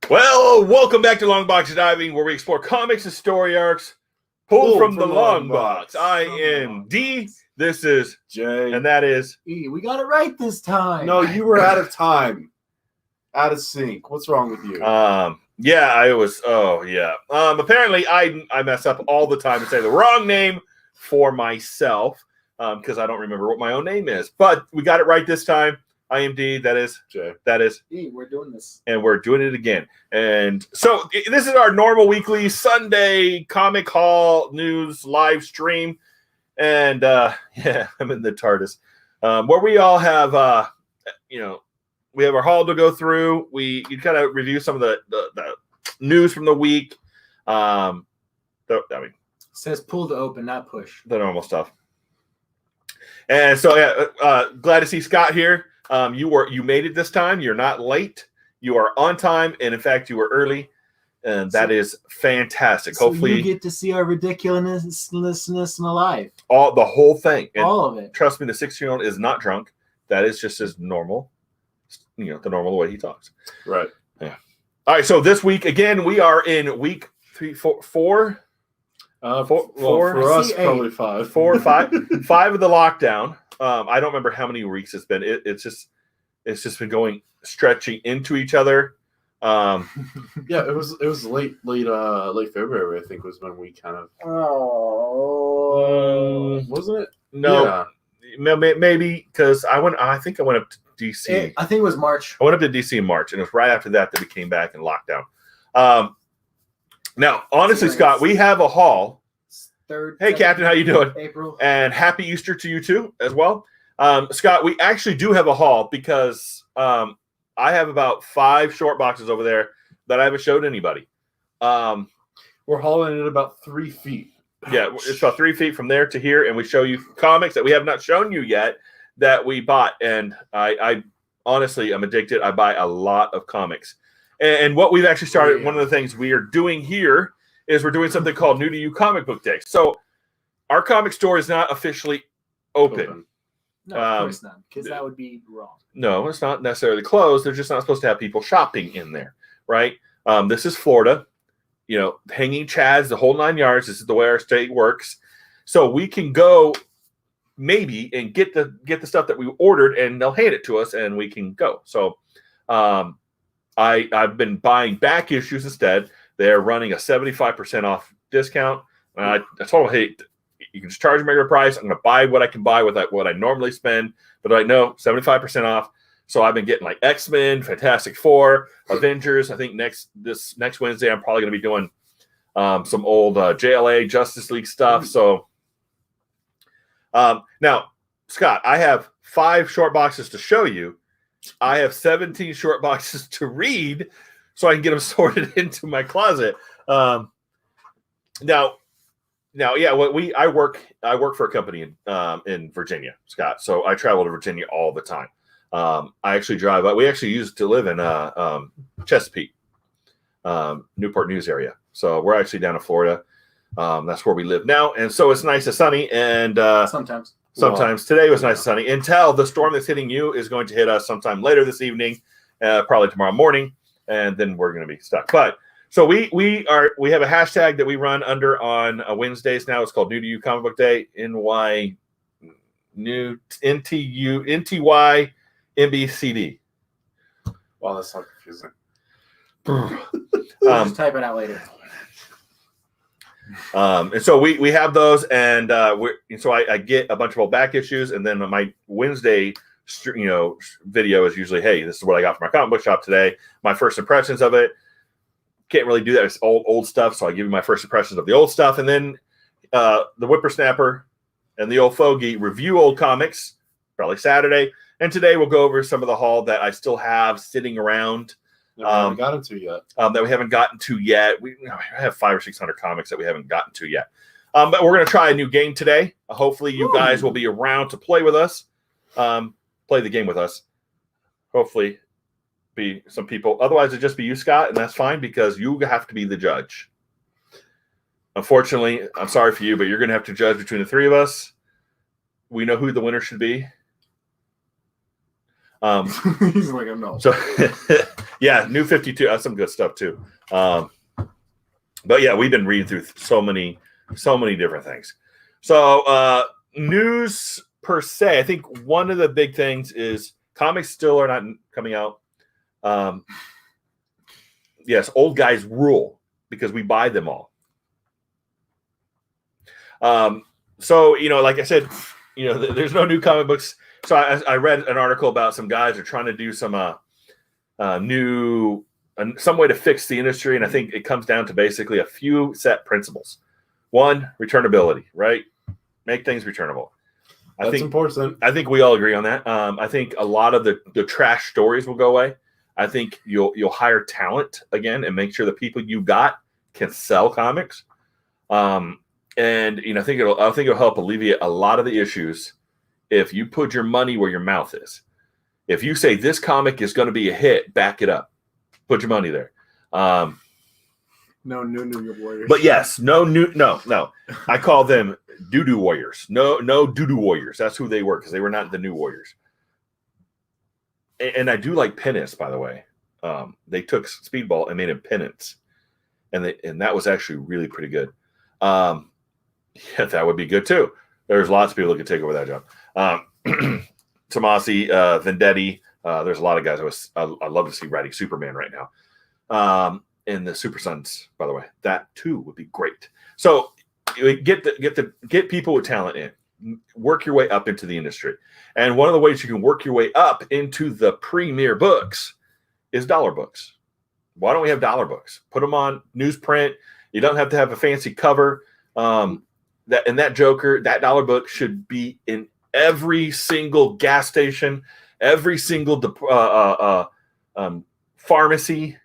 Well, welcome back to Longbox Diving, where we explore comics and story arcs pulled from the long box. I am D. This is J. And that is E. We got it right this time. No, you were out of time. Out of sync. What's wrong with you? Yeah, I was. Oh, yeah. Apparently, I mess up all the time and say the wrong name for myself because I don't remember what my own name is. But we got it right this time. I am D. That is J. That is E. We're doing this. And we're doing it again. And so this is our normal weekly Sunday comic haul news live stream. And yeah, I'm in the TARDIS where we all have, we have our haul to go through. You kind of review some of the news from the week. It says pull to open, not push. The normal stuff. And so, yeah, glad to see Scott here. You made it this time. You're not late. You are on time, and in fact, you were early, and that is fantastic. So hopefully, you get to see our ridiculousness alive. the whole thing, and all of it. Trust me, the 6-year-old is not drunk. That is just his normal, the normal way he talks. Right. Yeah. All right. So this week again, we are in week 4. For us, probably 5. 4 or 5. 5 of the lockdown. I don't remember how many weeks it's been. It's just been going stretching into each other. Yeah, it was late February. I think was when we kind of. Oh, wasn't it? No, yeah. Maybe because I think I went up to DC. I think it was March. I went up to DC in March, and it was right after that we came back in lockdown. Now, honestly, Scott, we have a haul. Hey, Captain, how you doing? April. And happy Easter to you too, as well. Scott, we actually do have a haul because I have about 5 short boxes over there that I haven't showed anybody. We're hauling it about 3 feet. Yeah, it's about 3 feet from there to here, and we show you comics that we have not shown you yet that we bought. And I honestly am addicted. I buy a lot of comics. And what we've actually started, one of the things we are doing here is we're doing something called New to You Comic Book Day. So our comic store is not officially open. No, of course not, because that would be wrong. No, it's not necessarily closed. They're just not supposed to have people shopping in there, right? This is Florida, hanging chads, the whole 9 yards. This is the way our state works. So we can go maybe and get the stuff that we ordered, and they'll hand it to us, and we can go. So I've been buying back issues instead. They're running a 75% off discount. I told them, hey, you can just charge me a regular price. I'm going to buy what I can buy with what I normally spend. But I know 75% off. So I've been getting like X-Men, Fantastic Four, Avengers. I think next Wednesday I'm probably going to be doing some old JLA Justice League stuff. So now, Scott, I have 5 short boxes to show you. I have 17 short boxes to read, so I can get them sorted into my closet. Now, yeah. I work for a company in Virginia, Scott. So I travel to Virginia all the time. I actually drive. We actually used to live in Chesapeake, Newport News area. So we're actually down in Florida. That's where we live now, and so it's nice and sunny. And Sometimes today was nice and sunny until the storm that's hitting you is going to hit us sometime later this evening, probably tomorrow morning, and then we're going to be stuck. But so we have a hashtag that we run under on Wednesdays now. It's called New to You Comic Book Day. NTY MBCD. Wow, that's so confusing. Just type it out later. And so we have those, and so I get a bunch of old back issues, and then my Wednesday video is usually, hey, this is what I got from my comic book shop today. My first impressions of it. Can't really do that. It's old stuff, so I give you my first impressions of the old stuff, and then the whippersnapper and the old fogey review old comics, probably Saturday. And today we'll go over some of the haul that I still have sitting around. That we haven't gotten to yet. That we haven't gotten to yet. We have 500 or 600 comics that we haven't gotten to yet. But we're going to try a new game today. Hopefully you guys will be around to play with us. Play the game with us. Hopefully be some people. Otherwise it'll just be you, Scott, and that's fine because you have to be the judge. Unfortunately, I'm sorry for you, but you're going to have to judge between the 3 of us. We know who the winner should be. He's like, I'm no. So, yeah, New 52. That's some good stuff too. But yeah, we've been reading through so many different things. So, news per se, I think one of the big things is comics still are not coming out. Yes, old guys rule because we buy them all. So, like I said, there's no new comic books. So I read an article about some guys are trying to do some some way to fix the industry, and I think it comes down to basically a few set principles. One, returnability, right? Make things returnable. That's important. I think we all agree on that. I think a lot of the trash stories will go away. I think you'll hire talent again and make sure the people you got can sell comics. And I think it'll help alleviate a lot of the issues if you put your money where your mouth is. If you say this comic is going to be a hit, back it up. Put your money there. No New Warriors. But yes, no. I call them doo-doo warriors. No doo-doo warriors. That's who they were because they were not the new warriors. And I do like pennants, by the way. They took Speedball and made him pennants, and that was actually really pretty good. Yeah, that would be good too. There's lots of people who could take over that job. Tomasi, Vendetti. There's a lot of guys. I'd love to see writing Superman right now. And the Super Sons, by the way, that too would be great. So get people with talent in. Work your way up into the industry. And one of the ways you can work your way up into the premier books is dollar books. Why don't we have dollar books? Put them on newsprint. You don't have to have a fancy cover. That Joker, that dollar book should be in every single gas station, every single pharmacy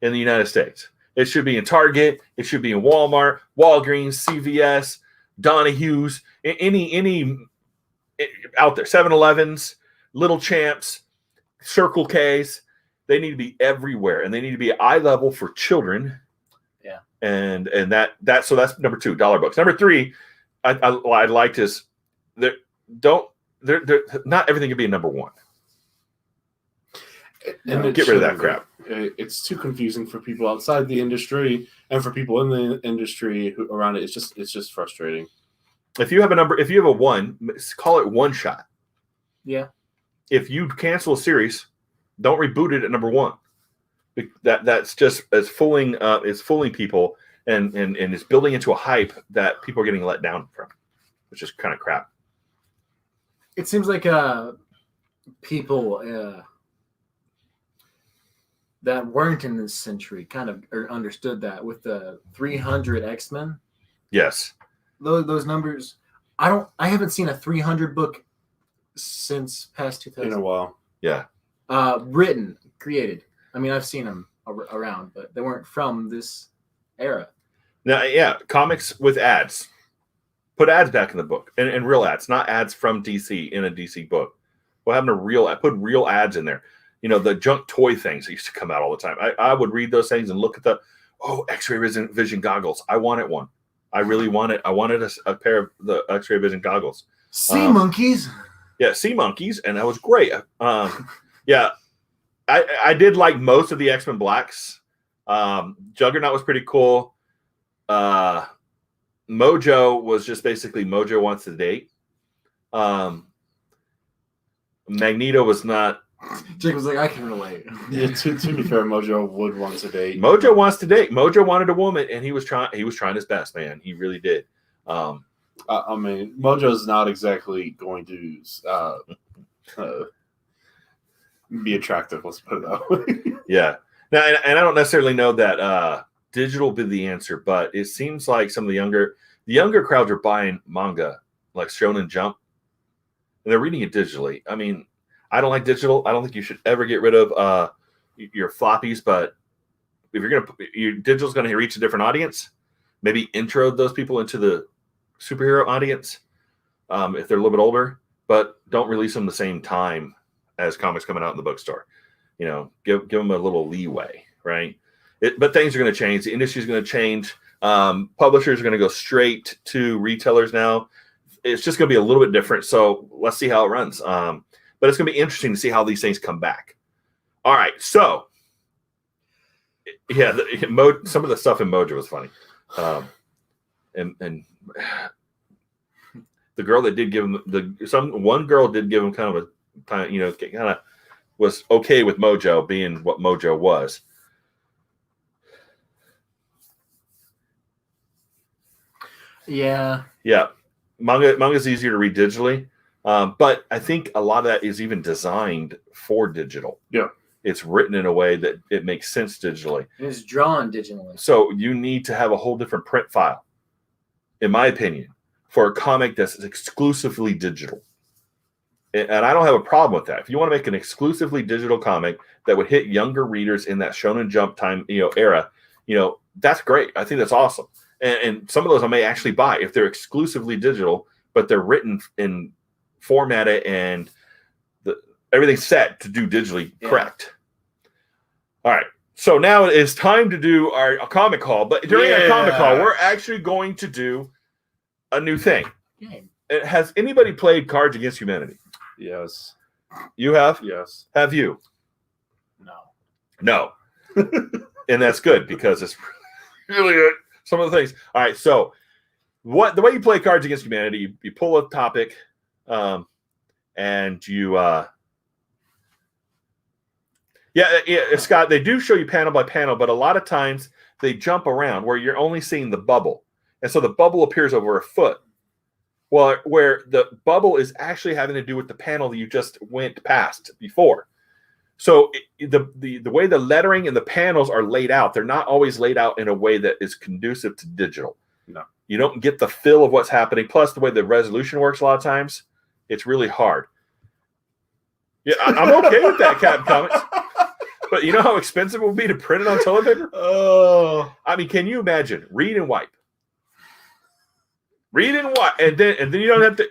in the United States. It should be in Target. It should be in Walmart, Walgreens, CVS, Donahue's, any out there, 7-Elevens, Little Champs, Circle K's. They need to be everywhere, and they need to be eye level for children. Yeah. And so that's number 2, dollar books. Number 3, I liked is not everything can be a number 1. And get rid of that crap. It's too confusing for people outside the industry and for people in the industry around it. It's just frustrating. If you have a 1, call it one shot. Yeah. If you cancel a series, don't reboot it at number 1. That's just as fooling people and it's building into a hype that people are getting let down from, which is kind of crap. It seems like people that weren't in this century kind of understood that with the 300 X-Men. Yes. Those numbers. I haven't seen a 300 book since past 2000. In a while. Yeah. Written, created. I mean, I've seen them around, but they weren't from this era. Now, yeah, comics with ads. Put ads back in the book, and real ads, not ads from DC in a DC book. What happened to real? I put real ads in there. The junk toy things that used to come out all the time. I would read those things and look at X-ray vision goggles. I wanted one. I really wanted. I wanted a pair of the X-ray vision goggles. Sea monkeys. Yeah, sea monkeys, and that was great. Yeah, I did like most of the X-Men Blacks. Juggernaut was pretty cool. Mojo was just basically Mojo wants to date. Magneto was not. Jake was like, I can relate. Yeah, to be fair, Mojo would want to date. Mojo wants to date. Mojo wanted a woman, and he was trying his best, man. He really did. I mean, Mojo's not exactly going to be attractive. Let's put it that way. Yeah. Now, and I don't necessarily know that digital will be the answer, but it seems like some of the younger crowds are buying manga, like Shonen Jump, and they're reading it digitally. I mean, I don't like digital. I don't think you should ever get rid of your floppies, but if your digital's going to reach a different audience, maybe intro those people into the superhero audience if they're a little bit older, but don't release them the same time as comics coming out in the bookstore. Give them a little leeway, right? But things are going to change. The industry is going to change. Publishers are going to go straight to retailers now. It's just going to be a little bit different. So let's see how it runs. But it's going to be interesting to see how these things come back. All right, so yeah, some of the stuff in Mojo was funny, and the girl that did give him one girl did give him kind of was okay with Mojo being what Mojo was. Yeah. Manga's easier to read digitally, but I think a lot of that is even designed for digital. Yeah. It's written in a way that it makes sense digitally. It's drawn digitally. So you need to have a whole different print file, in my opinion, for a comic that's exclusively digital. And I don't have a problem with that. If you want to make an exclusively digital comic that would hit younger readers in that Shonen Jump time, era, that's great. I think that's awesome. And some of those I may actually buy if they're exclusively digital, but they're written in formatted and everything's set to do digitally correct. All right. So now it's time to do our comic haul. But during our comic haul, we're actually going to do a new thing. Has anybody played Cards Against Humanity? Yes. You have? Yes. Have you? No. And that's good because it's really good. Some of the things. All right. So the way you play Cards Against Humanity, you pull a topic and you Scott, they do show you panel by panel, but a lot of times they jump around where you're only seeing the bubble. And so the bubble appears over a foot. Well, where the bubble is actually having to do with the panel that you just went past before. So the way the lettering and the panels are laid out, they're not always laid out in a way that is conducive to digital. No. You don't get the feel of what's happening. Plus, the way the resolution works a lot of times, it's really hard. Yeah, I'm okay with that, Captain Comics. But you know how expensive it would be to print it on toilet paper? Oh. I mean, can you imagine? Read and wipe. Read and wipe. And then you don't have to.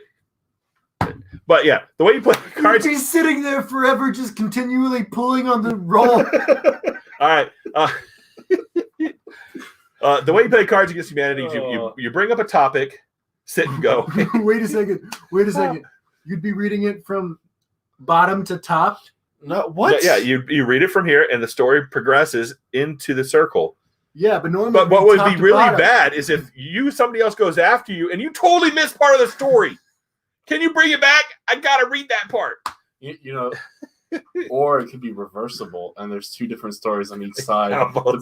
But yeah, the way you play cards. You'd be sitting there forever just continually pulling on the roll. All right. The way you play Cards Against Humanity is you bring up a topic, sit and go. Wait a second. You'd be reading it from bottom to top? No, what? Yeah, you read it from here, and the story progresses into the circle. Yeah, but normally. But what would be really bad is if somebody else goes after you, and you totally miss part of the story. Can you bring it back? I gotta read that part. Or it could be reversible, and there's two different stories on each side.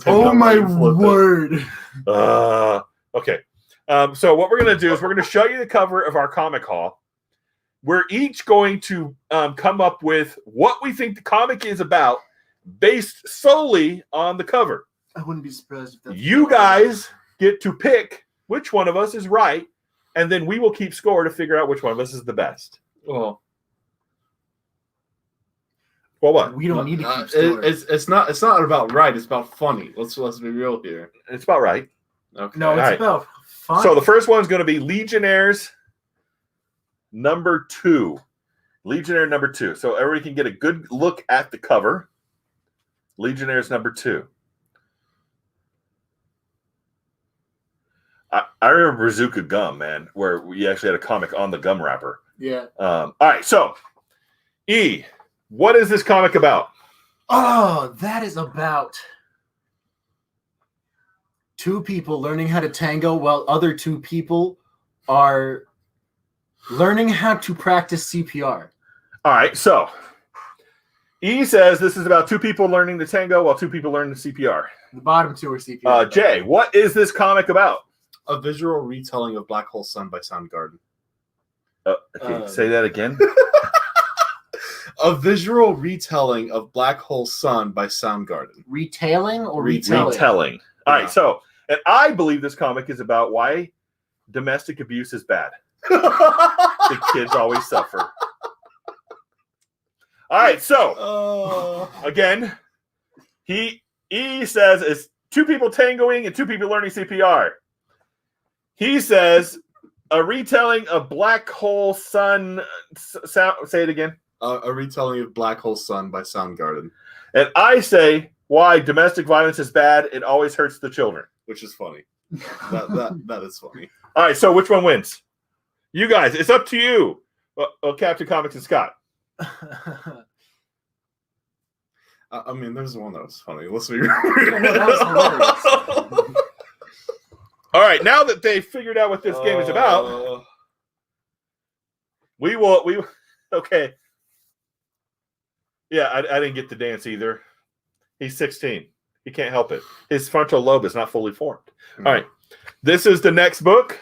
Oh my word! Okay. So what we're gonna do is we're gonna show you the cover of our comic haul. We're each going to come up with what we think the comic is about, based solely on the cover. I wouldn't be surprised if that's you guys get to pick which one of us is right, and then we will keep score to figure out which one of us is the best. Well, what? We don't need to keep score. It's not about right. It's about funny. Let's be real here. It's about right. Okay. No, it's about fun. So the first one's going to be Legionnaires number 2. Legionnaire number 2. So everybody can get a good look at the cover. Legionnaires number 2. I remember Bazooka Gum, man, where we actually had a comic on the gum wrapper. Yeah. All right, so E, what is this comic about? Oh, that is about two people learning how to tango while other two people are learning how to practice CPR. All right, so E says this is about two people learning the tango while two people learn the CPR. The bottom two are CPR. Jay, what is this comic about? A visual retelling of Black Hole Sun by Soundgarden. Okay, say that again. A visual retelling of Black Hole Sun by Soundgarden. Retailing or Retelling. Retelling. All right, so, and I believe this comic is about why domestic abuse is bad. The kids always suffer. All right, so again, E says it's two people tangoing and two people learning CPR. He says a retelling of Black Hole Sun. Say it again. A retelling of Black Hole Sun by Soundgarden. And I say why domestic violence is bad. It always hurts the children. Which is funny. That is funny. All right, so which one wins? You guys, it's up to you. Captain Comics and Scott. I mean, there's one that was funny. Let's be that was hilarious. All right, now that they figured out what this game is about, we okay. Yeah, I didn't get the dance either. He's 16. He can't help it. His frontal lobe is not fully formed. All right, this is the next book.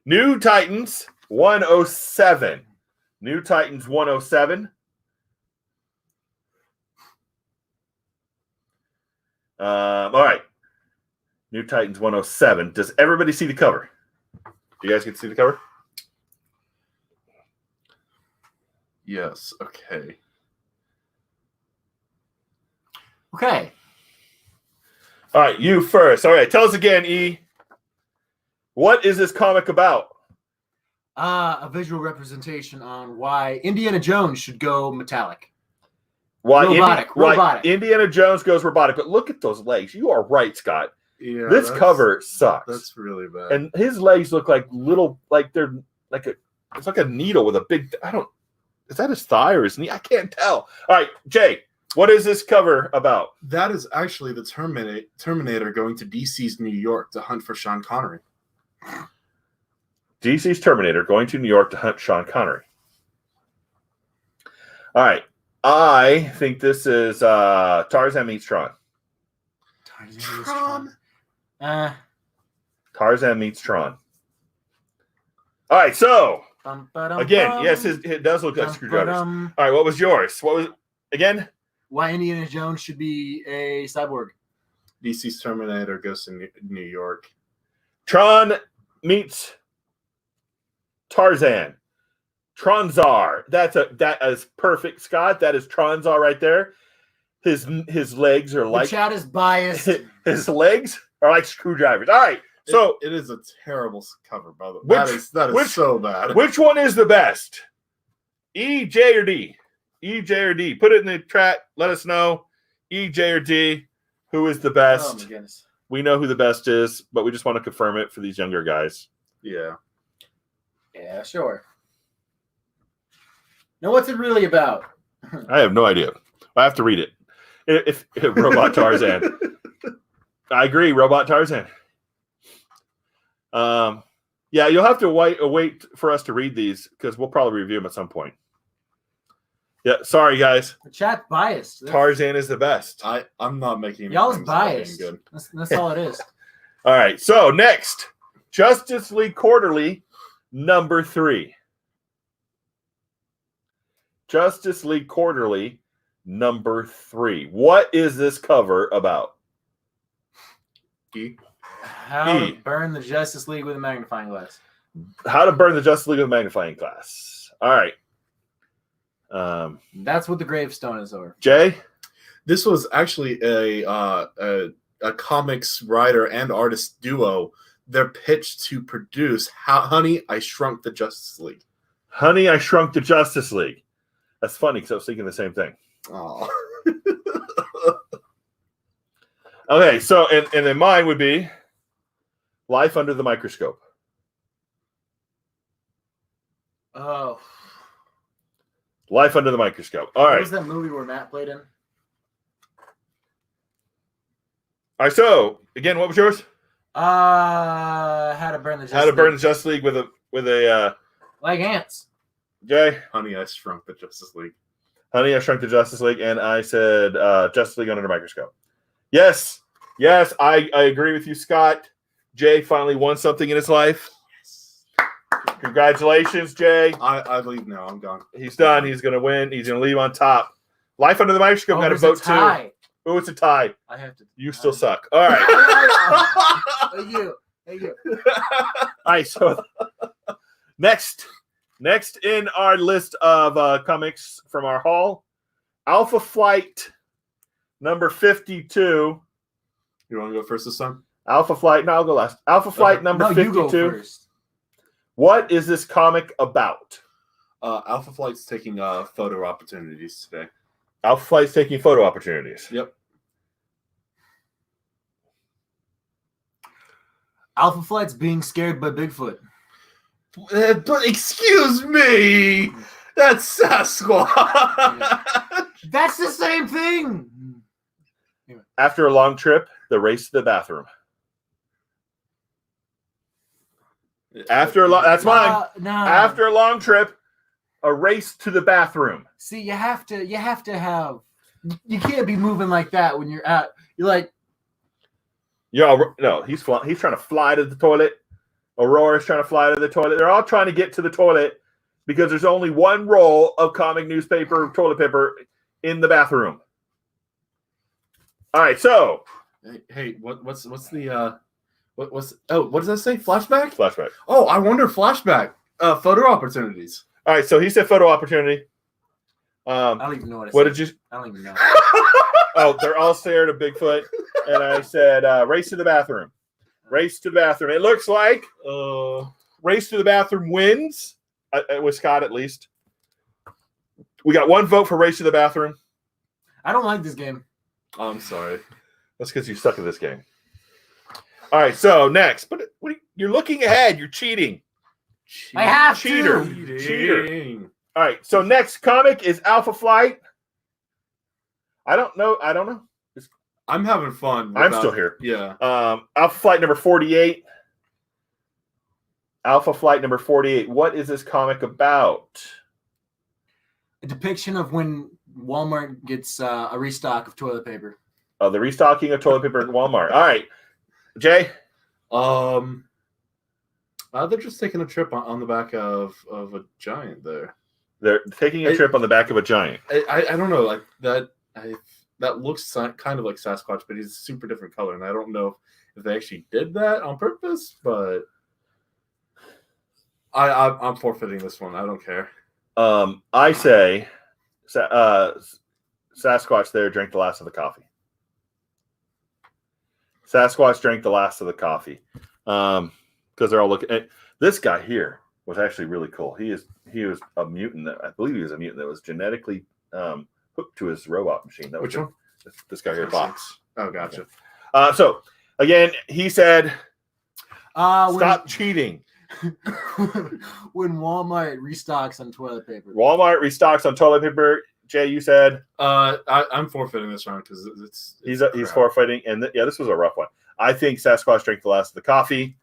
New Titans 107. New Titans 107. All right. New Titans 107. Does everybody see the cover? You guys get to see the cover? Yes. Okay. Okay. All right, you first. All right, tell us again, E. What is this comic about? A visual representation on why Indiana Jones should go metallic. Why Robotic. Indiana Jones goes robotic. But look at those legs. You are right, Scott. Yeah. This cover sucks. That's really bad. And his legs look like little, like they're like it's like a needle with a big, is that his thigh or his knee? I can't tell. All right, Jay, what is this cover about? That is actually the Terminator going to DC's New York to hunt for Sean Connery. DC's Terminator going to New York to hunt Sean Connery. All right. I think this is Tarzan meets Tron. Tarzan meets Tron. All right, so again, yes, it does look like screwdrivers. All right, what was yours? What was again? Why Indiana Jones should be a cyborg. DC's Terminator goes to New York. Tron meets Tarzan. Tronzar. That is perfect, Scott. That is Tronzar right there. His legs are like the chat is biased. His legs are like screwdrivers. All right. So it is a terrible cover, by the way. That is so bad. Which one is the best? E, J, or D? E, J, or D? Put it in the chat. Let us know. E, J, or D? Who is the best? Oh my goodness. We know who the best is, but we just want to confirm it for these younger guys. Yeah. Yeah, sure. Now, what's it really about? I have no idea. I have to read it. If Robot Tarzan. I agree, Robot Tarzan. Yeah, you'll have to wait for us to read these because we'll probably review them at some point. Yeah, sorry guys. The chat's biased. Tarzan is the best. I'm not making y'all's biased. Good. That's all it is. All right, so next, Justice League Quarterly number 3. Justice League Quarterly number 3. What is this cover about? How to burn the Justice League with a magnifying glass. How to burn the Justice League with a magnifying glass. All right. That's what the gravestone is over. Jay? This was actually a comics writer and artist duo. Their pitch to produce Honey, I Shrunk the Justice League. Honey, I Shrunk the Justice League. That's funny because I was thinking the same thing. Oh. Okay, so and then mine would be Life Under the Microscope. Oh. Life Under the Microscope. All right. What was that movie where Matt played in? All right, so again, what was yours? How to burn the Justice League. How to burn the Justice League with a like ants. Jay? Honey, I Shrunk the Justice League. Honey, I Shrunk the Justice League, and I said Justice League Under the Microscope. Yes, I agree with you, Scott. Jay finally won something in his life. Yes. Congratulations, Jay. I leave now. I'm gone. He's done. He's going to win. He's going to leave on top. Life Under the Microscope got a vote too. Oh, it's a tie. I have to. You still suck. All right. Hey, you. All right, so next in our list of comics from our haul, Alpha Flight number 52. You want to go first this time? Alpha Flight. No, I'll go last. Alpha Flight number 52. You go first. What is this comic about? Alpha Flight's taking photo opportunities today. Alpha Flight's taking photo opportunities. Yep. Alpha Flight's being scared by Bigfoot. But excuse me, That's Sasquatch. That's the same thing. After a long trip, the race to the bathroom. That's mine. Nah. After a long trip, a race to the bathroom. See, you have to have. You can't be moving like that when you're out. You're like, No, he's trying to fly to the toilet. Aurora's trying to fly to the toilet. They're all trying to get to the toilet because there's only one roll of comic newspaper, toilet paper in the bathroom. All right, so hey, what's the what does that say? Flashback? Flashback. Oh, I wonder flashback. Photo opportunities. All right, so he said photo opportunity. I don't even know what. What did you? I don't even know. Oh, they're all staring at Bigfoot, and I said race to the bathroom. Race to the bathroom. It looks like race to the bathroom wins with Scott at least. We got one vote for race to the bathroom. I don't like this game. I'm sorry. That's because you suck at this game. All right, so next, but you're looking ahead. You're cheating. I have Cheater. to. Cheater. All right, so next comic is Alpha Flight. I don't know. I'm having fun. I'm still here. Yeah. Alpha Flight number 48. Alpha Flight number 48. What is this comic about? A depiction of when Walmart gets a restock of toilet paper. The restocking of toilet paper at Walmart. All right, Jay. They're just taking a trip on the back of a giant there. They're taking a trip on the back of a giant. I don't know, like that. That looks kind of like Sasquatch, but he's a super different color, and I don't know if they actually did that on purpose. But I'm forfeiting this one. I don't care. I say, Sasquatch there drank the last of the coffee. Sasquatch drank the last of the coffee, because they're all looking at this guy here. Was actually really cool. He was a mutant. I believe he was a mutant that was genetically hooked to his robot machine. Which one? This guy here, Box. Oh, gotcha. So again, he said, "Stop cheating." When Walmart restocks on toilet paper. Walmart restocks on toilet paper. Jay, you said I'm forfeiting this round because he's forfeiting, and this was a rough one. I think Sasquatch drank the last of the coffee.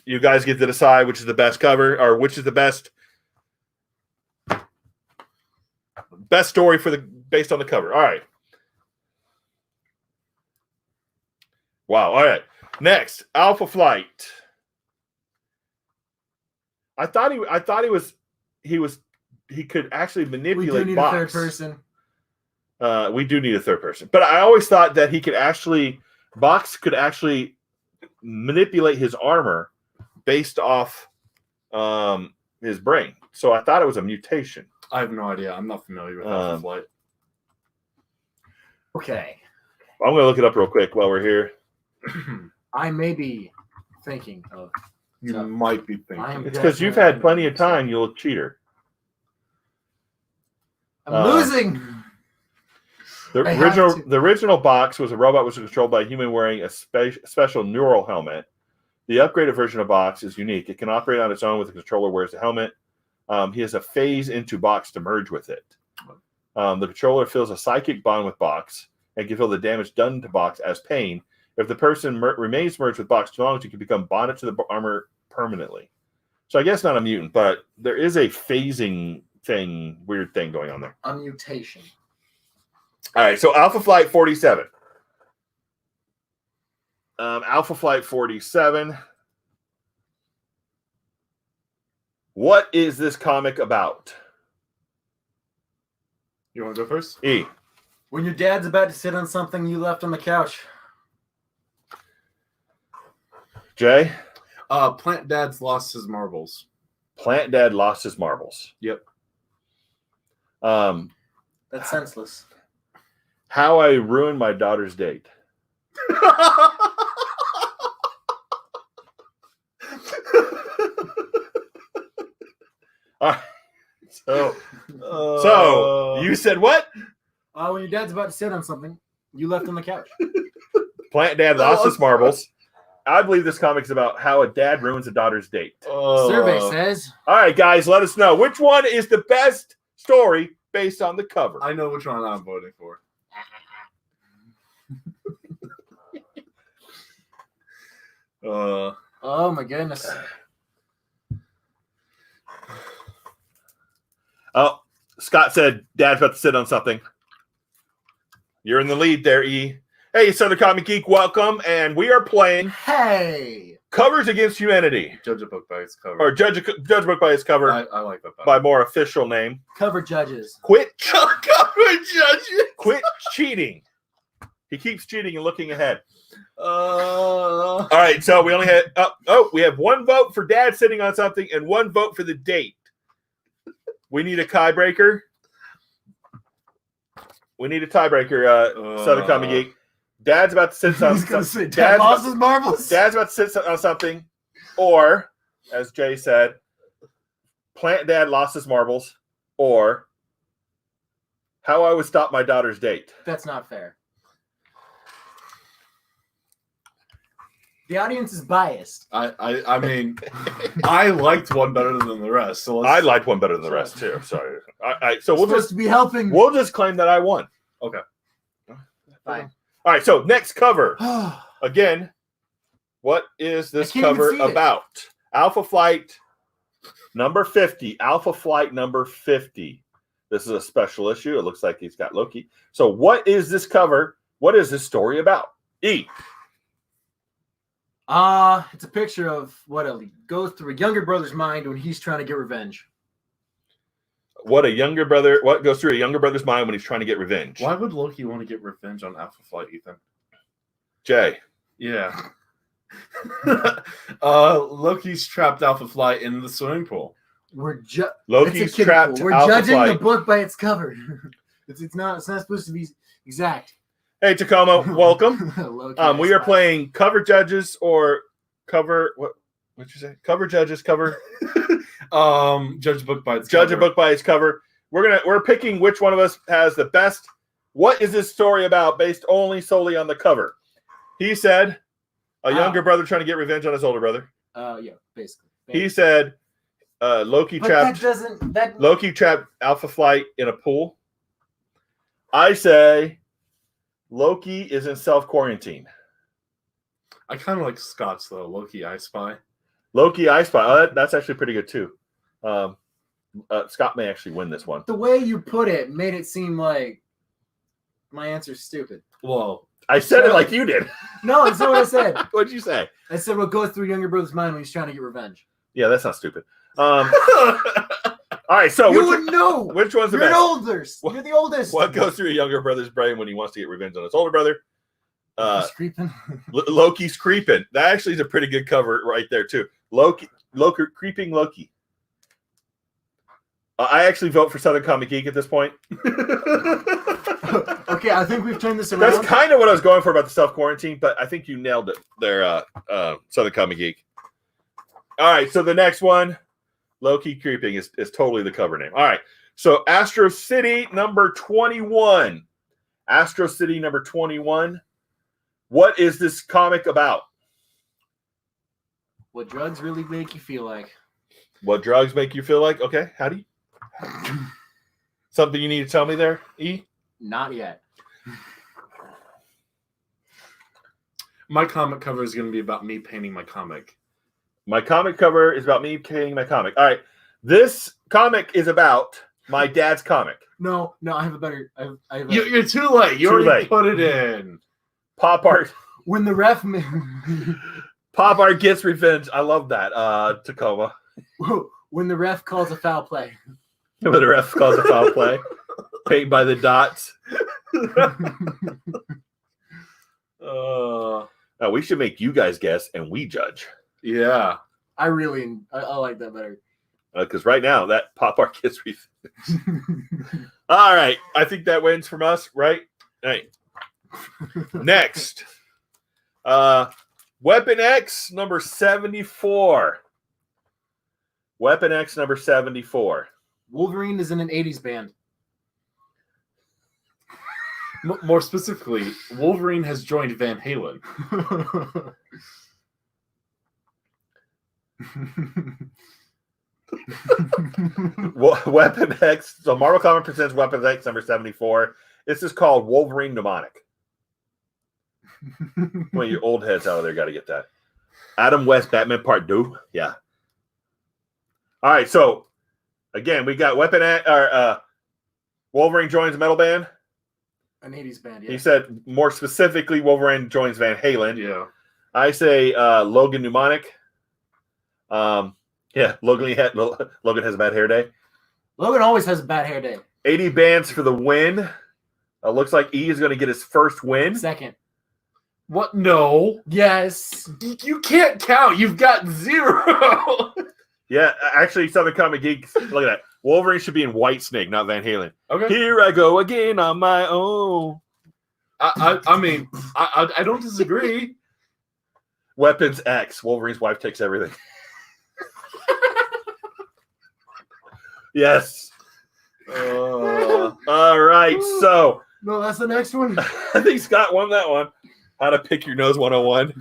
You guys get to decide which is the best cover or which is the best story based on the cover. All right. Wow. All right. Next, Alpha Flight. I thought he could actually manipulate. We do need Box. a third person. We do need a third person, but I always thought that Box could actually manipulate his armor based off his brain. So I thought it was a mutation. I have no idea. I'm not familiar with Alpha Flight. Okay. I'm going to look it up real quick while we're here. I may be thinking of. You might be thinking. It's because you've had plenty of time, you little cheater. I'm losing. The original Box was a robot which was controlled by a human wearing a special neural helmet. The upgraded version of Box is unique. It can operate on its own with the controller wears the helmet. He has a phase into Box to merge with it. The controller feels a psychic bond with Box and can feel the damage done to Box as pain. If the person remains merged with Box too long, she can become bonded to the armor permanently. So I guess not a mutant, but there is a phasing weird thing going on there. A mutation. All right, so Alpha Flight 47. Alpha Flight 47. What is this comic about? You want to go first? E. When your dad's about to sit on something you left on the couch. Jay? Plant Dad's lost his marbles. Plant Dad lost his marbles. Yep. That's senseless. How I ruined my daughter's date. All right. So you said what? When your dad's about to sit on something you left on the couch. Plant Dad lost his marbles. I believe this comic is about how a dad ruins a daughter's date. Survey says. All right, guys, let us know which one is the best story based on the cover. I know which one I'm voting for. Oh my goodness. Oh, Scott said Dad's about to sit on something. You're in the lead there, E. Hey, Southern Comic Geek, welcome, and we are playing Hey. Covers Against Humanity. Judge a book by its cover. Or judge a book by its cover. I like that better. By more official name. Cover judges. Quit cover judges. Quit cheating. He keeps cheating and looking ahead. All right, so we only had we have one vote for Dad sitting on something and one vote for the date. We need a tiebreaker. Southern Comic Geek. Dad's about to sit on something. Dad lost his marbles. Dad's about to sit on something, or as Jay said, Plant Dad lost his marbles, or how I would stop my daughter's date. That's not fair. The audience is biased. I mean, I liked one better than the rest. So I liked one better than the rest too. Sorry. So we'll supposed to be helping. We'll just claim that I won. Okay. Fine. All right. So next cover. Again, what is this cover about? Alpha Flight number 50. Alpha Flight number 50. This is a special issue. It looks like he's got Loki. So what is this cover? What is this story about? E. It's a picture of what goes through a younger brother's mind when he's trying to get revenge. What goes through a younger brother's mind when he's trying to get revenge? Why would Loki want to get revenge on Alpha Flight, Ethan? Jay. Yeah. Loki's trapped Alpha Flight in the swimming pool. Loki's trapped. We're Alpha judging Flight. the book by its cover. It's not supposed to be exact. Hey Tacoma, welcome. Loki, we are playing cover judges or cover what'd you say? Cover judges, cover judge a book by its judge cover. a book by its cover. We're picking which one of us has the best. What is this story about based solely on the cover? He said a younger brother trying to get revenge on his older brother. Yeah, basically. He said Loki trapped Alpha Flight in a pool. I say Loki is in self-quarantine. I kind of like Scott's, though. Loki, I Spy. Loki, I Spy. That's actually pretty good, too. Scott may actually win this one. The way you put it made it seem like my answer's stupid. Whoa. I said it like you did. No, that's not what I said. What'd you say? I said what goes through younger brother's mind when he's trying to get revenge. Yeah, that's not stupid. All right, so you wouldn't know. Which one's the You're best? You're the oldest. What goes through a younger brother's brain when he wants to get revenge on his older brother? Creeping. Loki's creeping. That actually is a pretty good cover right there too. Creeping Loki. I actually vote for Southern Comic Geek at this point. Okay, I think we've turned this around. That's kind of what I was going for about the self-quarantine, but I think you nailed it there, Southern Comic Geek. All right, so the next one, Loki Creeping, is totally the cover name. All right, so Astro City number 21. Astro City number 21. What is this comic about? What drugs really make you feel like. What drugs make you feel like? Okay, how do you... Something you need to tell me there, E? Not yet. My comic cover is going to be about me painting my comic. My comic cover is about me painting my comic. All right, this comic is about my dad's comic. No, I have a better... You're too late. You already put it in. Pop art. When the ref... Pop art gets revenge. I love that, Tacoma. When the ref calls a foul play. When the ref calls a foul play. Paint by the dots. Now we should make you guys guess and we judge. Yeah. I like that better. Because right now, that pop art gets revenge. All right. I think that wins from us, right? All right. Next. Weapon X number 74. Weapon X number 74. Wolverine is in an 80s band. More specifically, Wolverine has joined Van Halen. Weapon X. So Marvel Comics presents Weapon X number 74. This is called Wolverine Mnemonic. Well, you old heads out there got to get that. Adam West Batman Part 2. Yeah. All right. So again, we got Wolverine joins metal band. An 80s band, yeah. He said more specifically, Wolverine joins Van Halen. Yeah. I say Logan Mnemonic. Yeah, Logan has a bad hair day. Logan always has a bad hair day. 80 bands for the win. Looks like E is going to get his first win. Second. What? No. Yes. You can't count. You've got 0. Yeah, actually, Southern Comic Geeks. Look at that. Wolverine should be in Whitesnake, not Van Halen. Okay. Here I go again on my own. I mean, I don't disagree. Weapons X. Wolverine's wife takes everything. Yes. All right. So No, that's the next one. I think Scott won that one. How to pick your nose 101.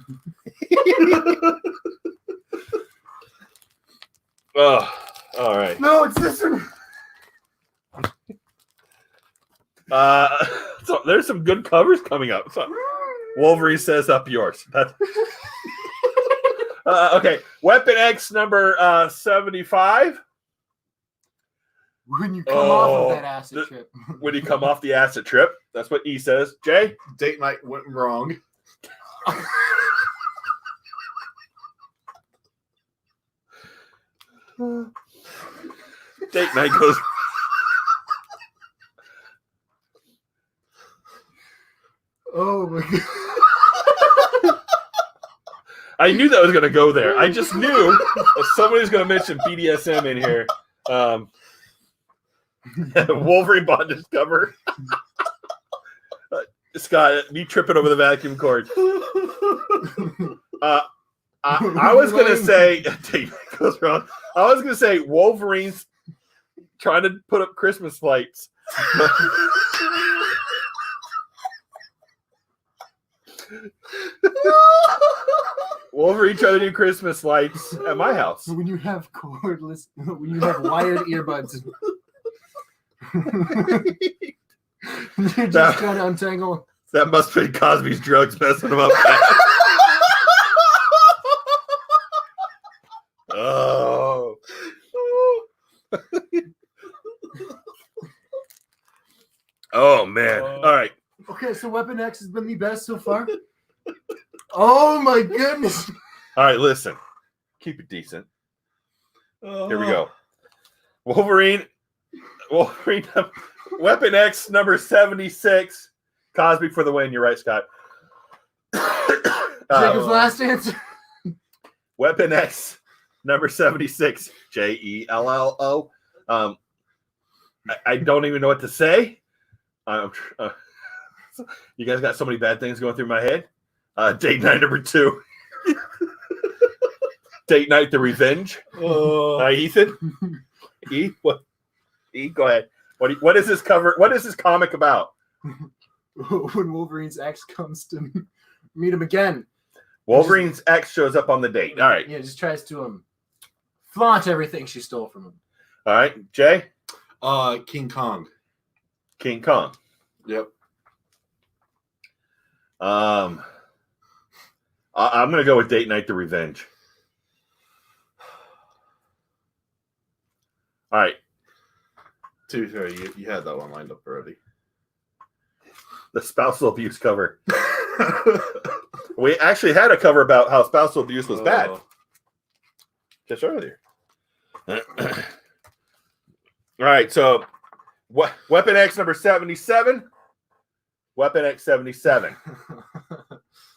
Oh, all right. No, it's this one. So there's some good covers coming up. So Wolverine says up yours. Okay. Weapon X number 75. When you come off of that acid trip. When you come off the acid trip. That's what E says. Jay? Date night went wrong. Date night goes. Oh my god. I knew that was going to go there. I just knew that somebody's going to mention BDSM in here. Wolverine bondage cover. Scott, me tripping over the vacuum cord. I was going to say, goes wrong. I was going to say Wolverine's trying to put up Christmas lights. Wolverine trying to do Christmas lights at my house. When you have cordless, when you have wired earbuds. You're just trying to untangle. That must be Cosby's drugs messing him up. Oh. Oh, man. All right. Okay, so Weapon X has been the best so far. Oh, my goodness. All right, listen. Keep it decent. Here we go. Wolverine, Weapon X number 76. Cosby for the win. You're right, Scott. Jacob's last answer. Weapon X number 76. JELLO. I don't even know what to say. You guys got so many bad things going through my head. Date night number 2. Date night the revenge. Ethan. E, what? E, go ahead. What is this cover? What is this comic about? When Wolverine's ex comes to meet him again. Wolverine's ex shows up on the date. All right. Yeah, just tries to flaunt everything she stole from him. All right, Jay. King Kong. King Kong. Yep. I'm gonna go with Date Night the Revenge. All right. To be fair, you had that one lined up already. The spousal abuse cover. We actually had a cover about how spousal abuse was bad. Just earlier. All right, so Weapon X number 77. Weapon X 77.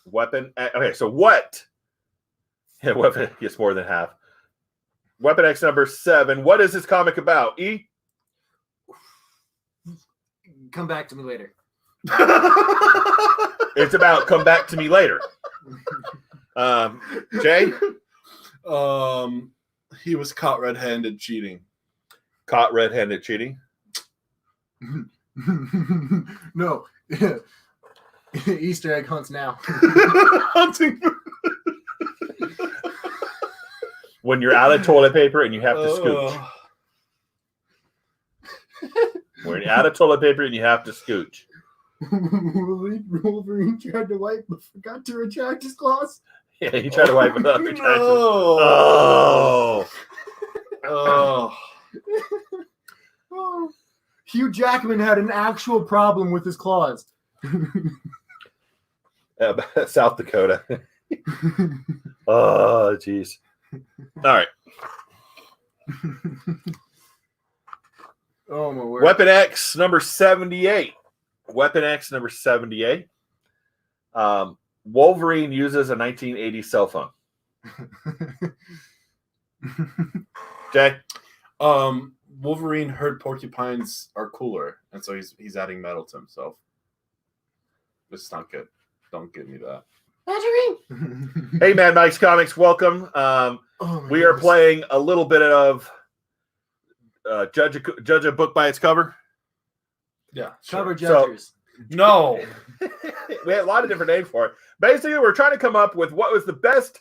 Weapon X, okay, so what? Yeah, Weapon gets more than half. Weapon X number 7. What is this comic about? E? Come back to me later. It's about come back to me later. Jay? He was caught red-handed cheating. Caught red-handed cheating? No. Easter egg hunts now. Hunting. When you're out of toilet paper and you have to scooch. When you're out of toilet paper and you have to scooch. Wolverine tried to wipe but forgot to retract his claws. Yeah, he tried to wipe it up. Oh. Oh. Oh. Hugh Jackman had an actual problem with his claws. South Dakota. Oh, jeez. All right. Oh, my word. Weapon X number 78. Weapon X number 78. Wolverine uses a 1980 cell phone. Jay? Wolverine heard porcupines are cooler, and so he's adding metal to himself. This is not good. Don't give me that. Hey, Mad Mike's Comics, welcome. We are playing a little bit of judge a book by its cover. Yeah, Cover sure. judgers. No. We had a lot of different names for it. Basically, we're trying to come up with what was the best.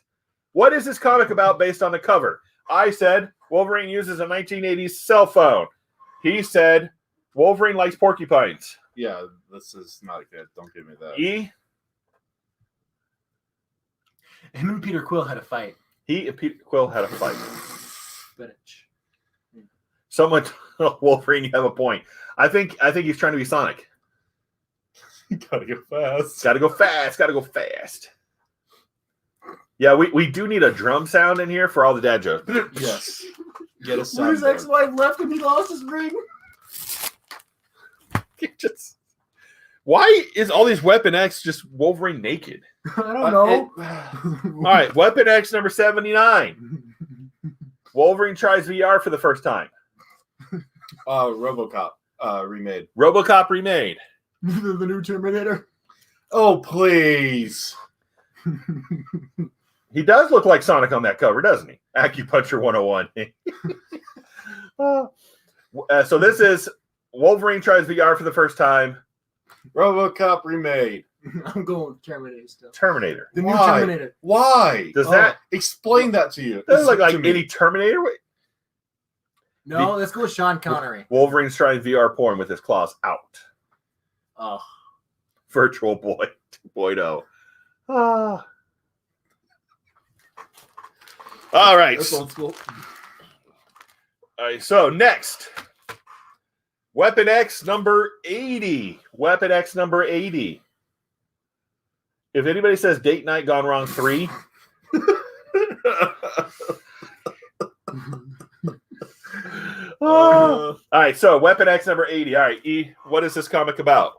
What is this comic about based on the cover? I said Wolverine uses a 1980s cell phone. He said Wolverine likes porcupines. Yeah, this is not good. Don't give me that. E. Him and Peter Quill had a fight. He and Peter Quill had a fight. Bitch. Someone told Wolverine, you have a point. I think he's trying to be Sonic. Gotta go fast. Gotta go fast. Gotta go fast. Yeah, we do need a drum sound in here for all the dad jokes. Yes. Get a When his soundboard. ex-wife left him, he lost his ring. Why is all these Weapon X just Wolverine naked? I don't know. All right, Weapon X number 79. Wolverine tries VR for the first time. RoboCop remade. RoboCop remade. The new Terminator. Oh, please. He does look like Sonic on that cover, doesn't he? Acupuncture 101. So this is Wolverine tries VR for the first time. RoboCop remade. I'm going with Terminator still. Terminator. The new Why? Terminator. Why? Does that explain that to you? doesn't look like To me. any Terminator? No, let's go with Sean Connery. Wolverine's trying VR porn with his claws out. Oh. Virtual Boy 2.0. Ah. All right. That's old school. All right. So next, Weapon X number 80. Weapon X number 80. If anybody says Date Night Gone Wrong 3, all right. So Weapon X number 80. All right. E, what is this comic about?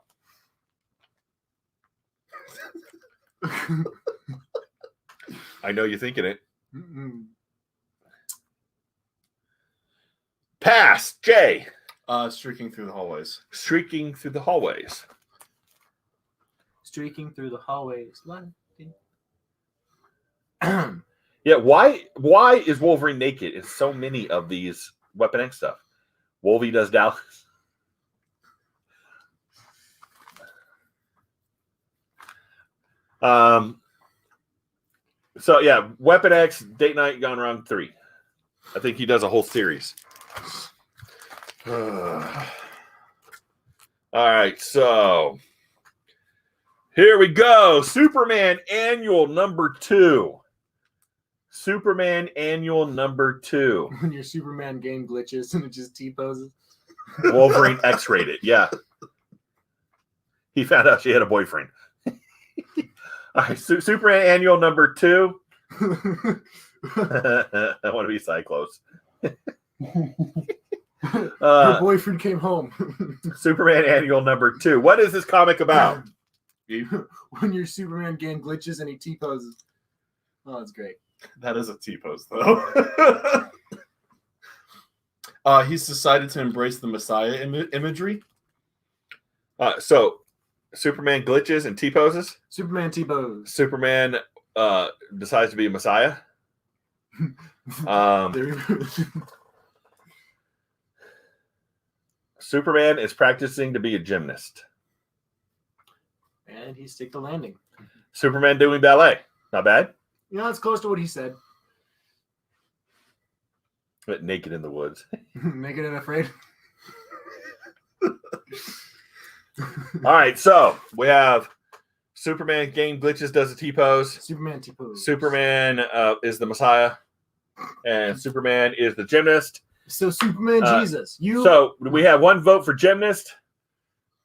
I know you're thinking it. Pass. J. Streaking through the hallways. Streaking through the hallways. Streaking through the hallways. Yeah, why is Wolverine naked in so many of these Weapon X stuff? Wolvie does Dallas. So yeah, Weapon X, Date Night Gone Wrong 3. I think he does a whole series. All right, so here we go. Superman Annual number 2. Superman Annual number 2. When your Superman game glitches and it just T-poses. Wolverine X-rated, yeah. He found out she had a boyfriend. All right, Superman Annual number 2. I want to be Cyclops. Your boyfriend came home. Superman Annual number 2. What is this comic about? When your Superman game glitches and he T-poses. Oh, that's great. That is a T-pose, though. He's decided to embrace the Messiah imagery. So, Superman glitches and T-poses. Superman T-pose. Superman decides to be a Messiah. Superman is practicing to be a gymnast. And he stick the landing. Superman doing ballet. Not bad. You know, it's close to what he said. But naked in the woods. Naked and afraid. All right, so we have Superman game glitches, does a T-pose. Superman T-pose. Superman is the Messiah, and Superman is the gymnast. So Superman Jesus. You. So we have 1 vote for gymnast,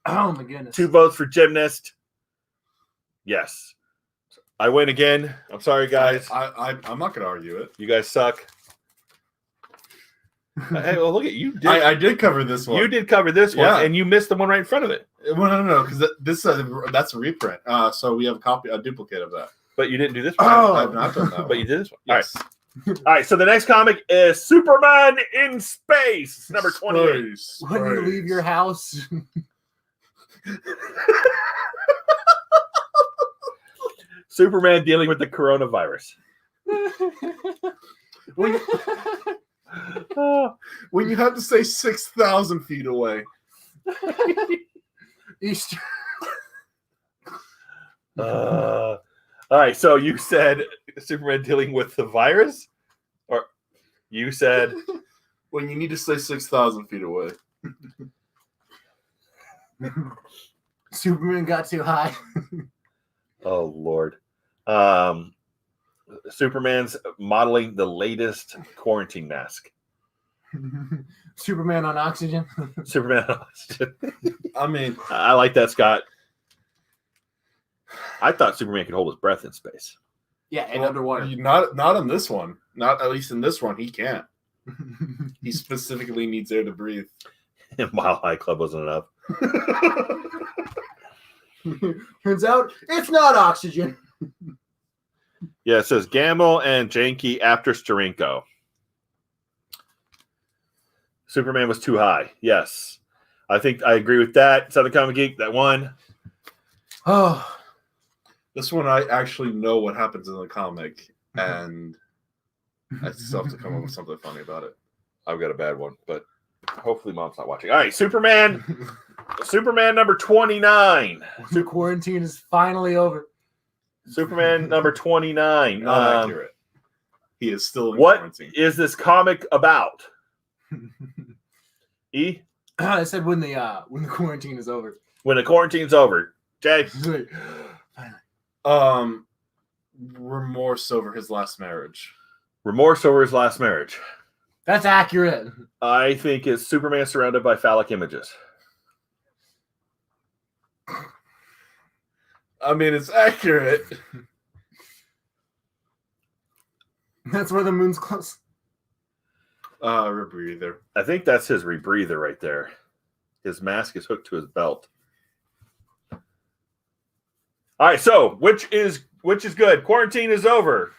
Oh my goodness. 2 votes for gymnast. Yes, I win again. I'm sorry, guys. I'm not gonna argue it. You guys suck. Hey, well, look at you. I did cover this one. You did cover this one, Yeah. and you missed the one right in front of it. Well, no, because that's a reprint. So we have a duplicate of that. But you didn't do this one. Oh. I've not done that. But you did this one. Yes. All right, so the next comic is Superman in Space, number 28. When you leave your house. Superman dealing with the coronavirus. When you have to stay 6,000 feet away. Easter. All right, so you said Superman dealing with the virus? Or you said... When you need to stay 6,000 feet away. Superman got too high. Oh, Lord. Superman's modeling the latest quarantine mask. Superman on oxygen. Superman on oxygen. I mean, I like that, Scott. I thought Superman could hold his breath in space. Yeah, and underwater. Not on this one. Not at least in this one. He can't. He specifically needs air to breathe. Mile High Club wasn't enough. Turns out it's not oxygen. Yeah, it says Gamble and Janky after Steranko. Superman was too high. Yes. I think I agree with that. Southern Comic Geek, that one. Oh. This one, I actually know what happens in the comic, and I still have to come up with something funny about it. I've got a bad one, but hopefully Mom's not watching. All right, Superman number 29. The quarantine is finally over. Superman number 29. Not accurate. He is still in What quarantine. is this comic about? E? I said when the quarantine is over. When the quarantine's over. Jay? Remorse over his last marriage. Remorse over his last marriage. That's accurate. I think it's Superman surrounded by phallic images. I mean, it's accurate. That's where the moon's close. Rebreather. I think that's his rebreather right there. His mask is hooked to his belt. All right, so which is good? Quarantine is over.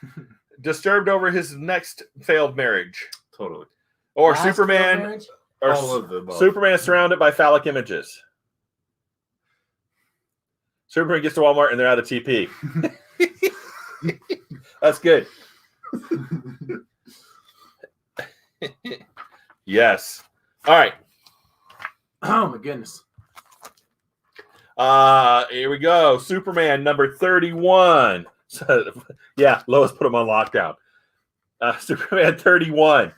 Disturbed over his next failed marriage. Totally. Or Last Superman marriage? or All of the above. Superman is surrounded by phallic images. Superman gets to Walmart and they're out of TP. That's good. Yes. All right. Oh my goodness. Here we go. Superman number 31. Yeah, Lois put him on lockdown. Superman 31.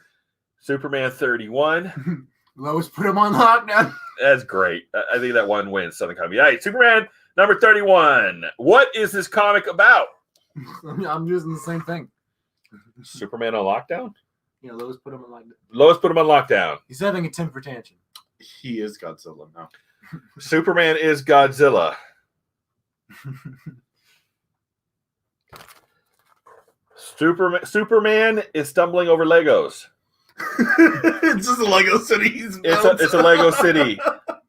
Superman 31. Lois put him on lockdown. That's great. I think that one wins Southern Comic. All right, Superman number 31. What is this comic about? I'm using the same thing. Superman on lockdown? Yeah, Lois put him on lockdown. Lois put him on lockdown. He's having a temper tantrum. He is Godzilla now. Superman is Godzilla. Superman is stumbling over Legos. It's just a Lego city. It's a Lego city,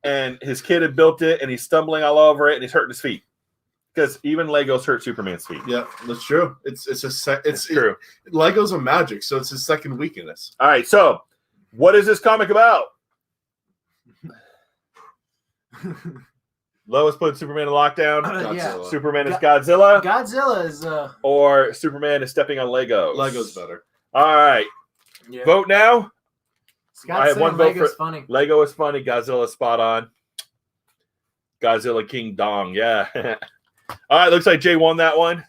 and his kid had built it, and he's stumbling all over it, and he's hurting his feet because even Legos hurt Superman's feet. Yeah, that's true. It's True. Legos are magic, so it's his second weakness. All right, so what is this comic about? Lois put Superman in lockdown. Yeah. Superman is Godzilla, Godzilla is or Superman is stepping on Legos. Legos better. All right, yeah. vote now. Scott's I have saying one vote Lego's for- funny. Lego is funny. Godzilla is spot on. Godzilla King Dong. Yeah. All right. Looks like Jay won that one.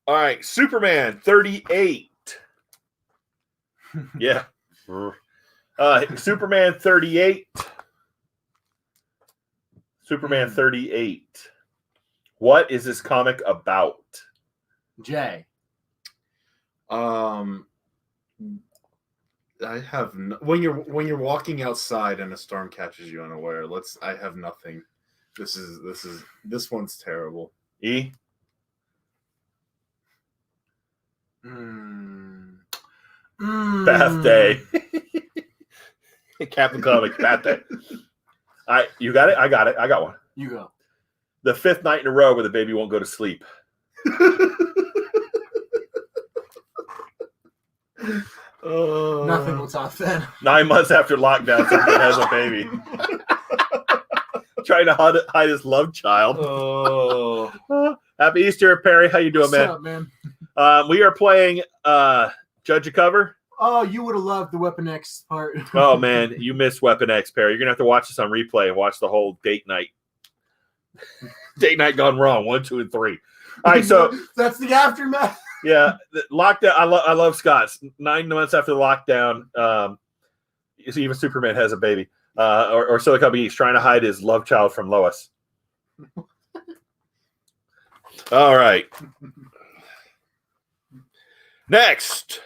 All right. Superman 38. Yeah. Superman 38. Superman 38. What is this comic about? Jay. I have when you're walking outside and a storm catches you unaware. I have nothing. This one's terrible. E. Bath Day. Captain Comics Bath Day. You got it? I got it. I got one. You go. The 5th night in a row where the baby won't go to sleep. Nothing will top that. 9 months after lockdown, somebody has a baby. Trying to hide his love child. Oh, Happy Easter, Perry. How you doing, What's man? up, man? We are playing Judge a Cover. Oh, you would have loved the Weapon X part. Oh, man. You missed Weapon X, Perry. You're going to have to watch this on replay and watch the whole date night. Date night gone wrong. 1, 2, and 3. All right, so that's the aftermath. yeah, the lockdown. I love Scott's 9 months after the lockdown. Even Superman has a baby, or Silicon Beast trying to hide his love child from Lois. All right. Next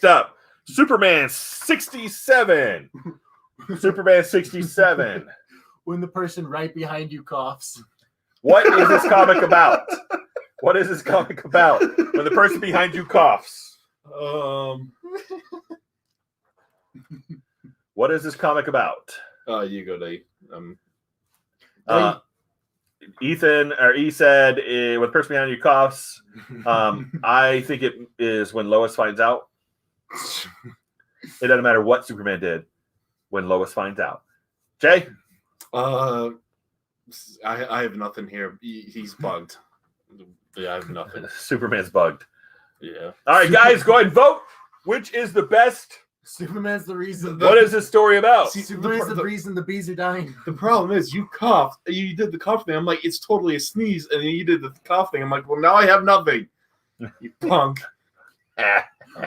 up, Superman 67. Superman 67. When the person right behind you coughs. What is this comic about? What is this comic about? When the person behind you coughs. What is this comic about? You go, Dave. Ethan or E said when the person behind you coughs. I think it is when Lois finds out. It doesn't matter what Superman did when Lois finds out. Jay? I have nothing here. He's bugged. Yeah, I have nothing. Superman's bugged. Yeah. All right, guys, go ahead and vote. Which is the best? Superman's the reason. What is this story about? Superman's the reason the bees are dying. The problem is you coughed. You did the cough thing. I'm like, it's totally a sneeze. And then you did the cough thing. I'm like, well, now I have nothing. You punk.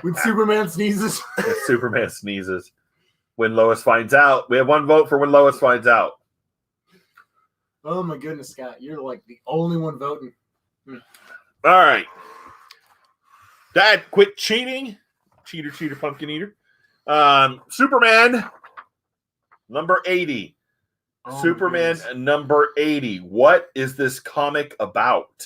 When Superman sneezes. Superman sneezes. When Lois finds out. We have one vote for when Lois finds out. Oh, my goodness, Scott. You're like the only one voting. All right. Dad, quit cheating. Cheater, pumpkin eater. Superman number 80. Oh, Superman number 80. What is this comic about?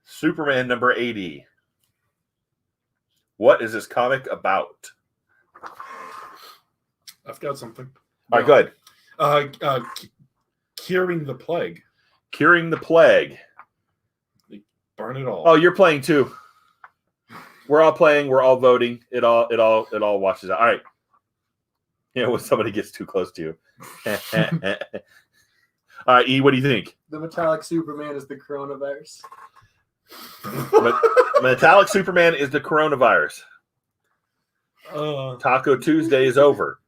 Superman number 80. What is this comic about? I've got something. All right, good. Curing the plague. Curing the plague. Burn it all. Oh, you're playing too. We're all playing. We're all voting. It all washes out. All right. When somebody gets too close to you. All right, E, what do you think? The metallic Superman is the coronavirus. Metallic Superman is the coronavirus. Taco Tuesday is over.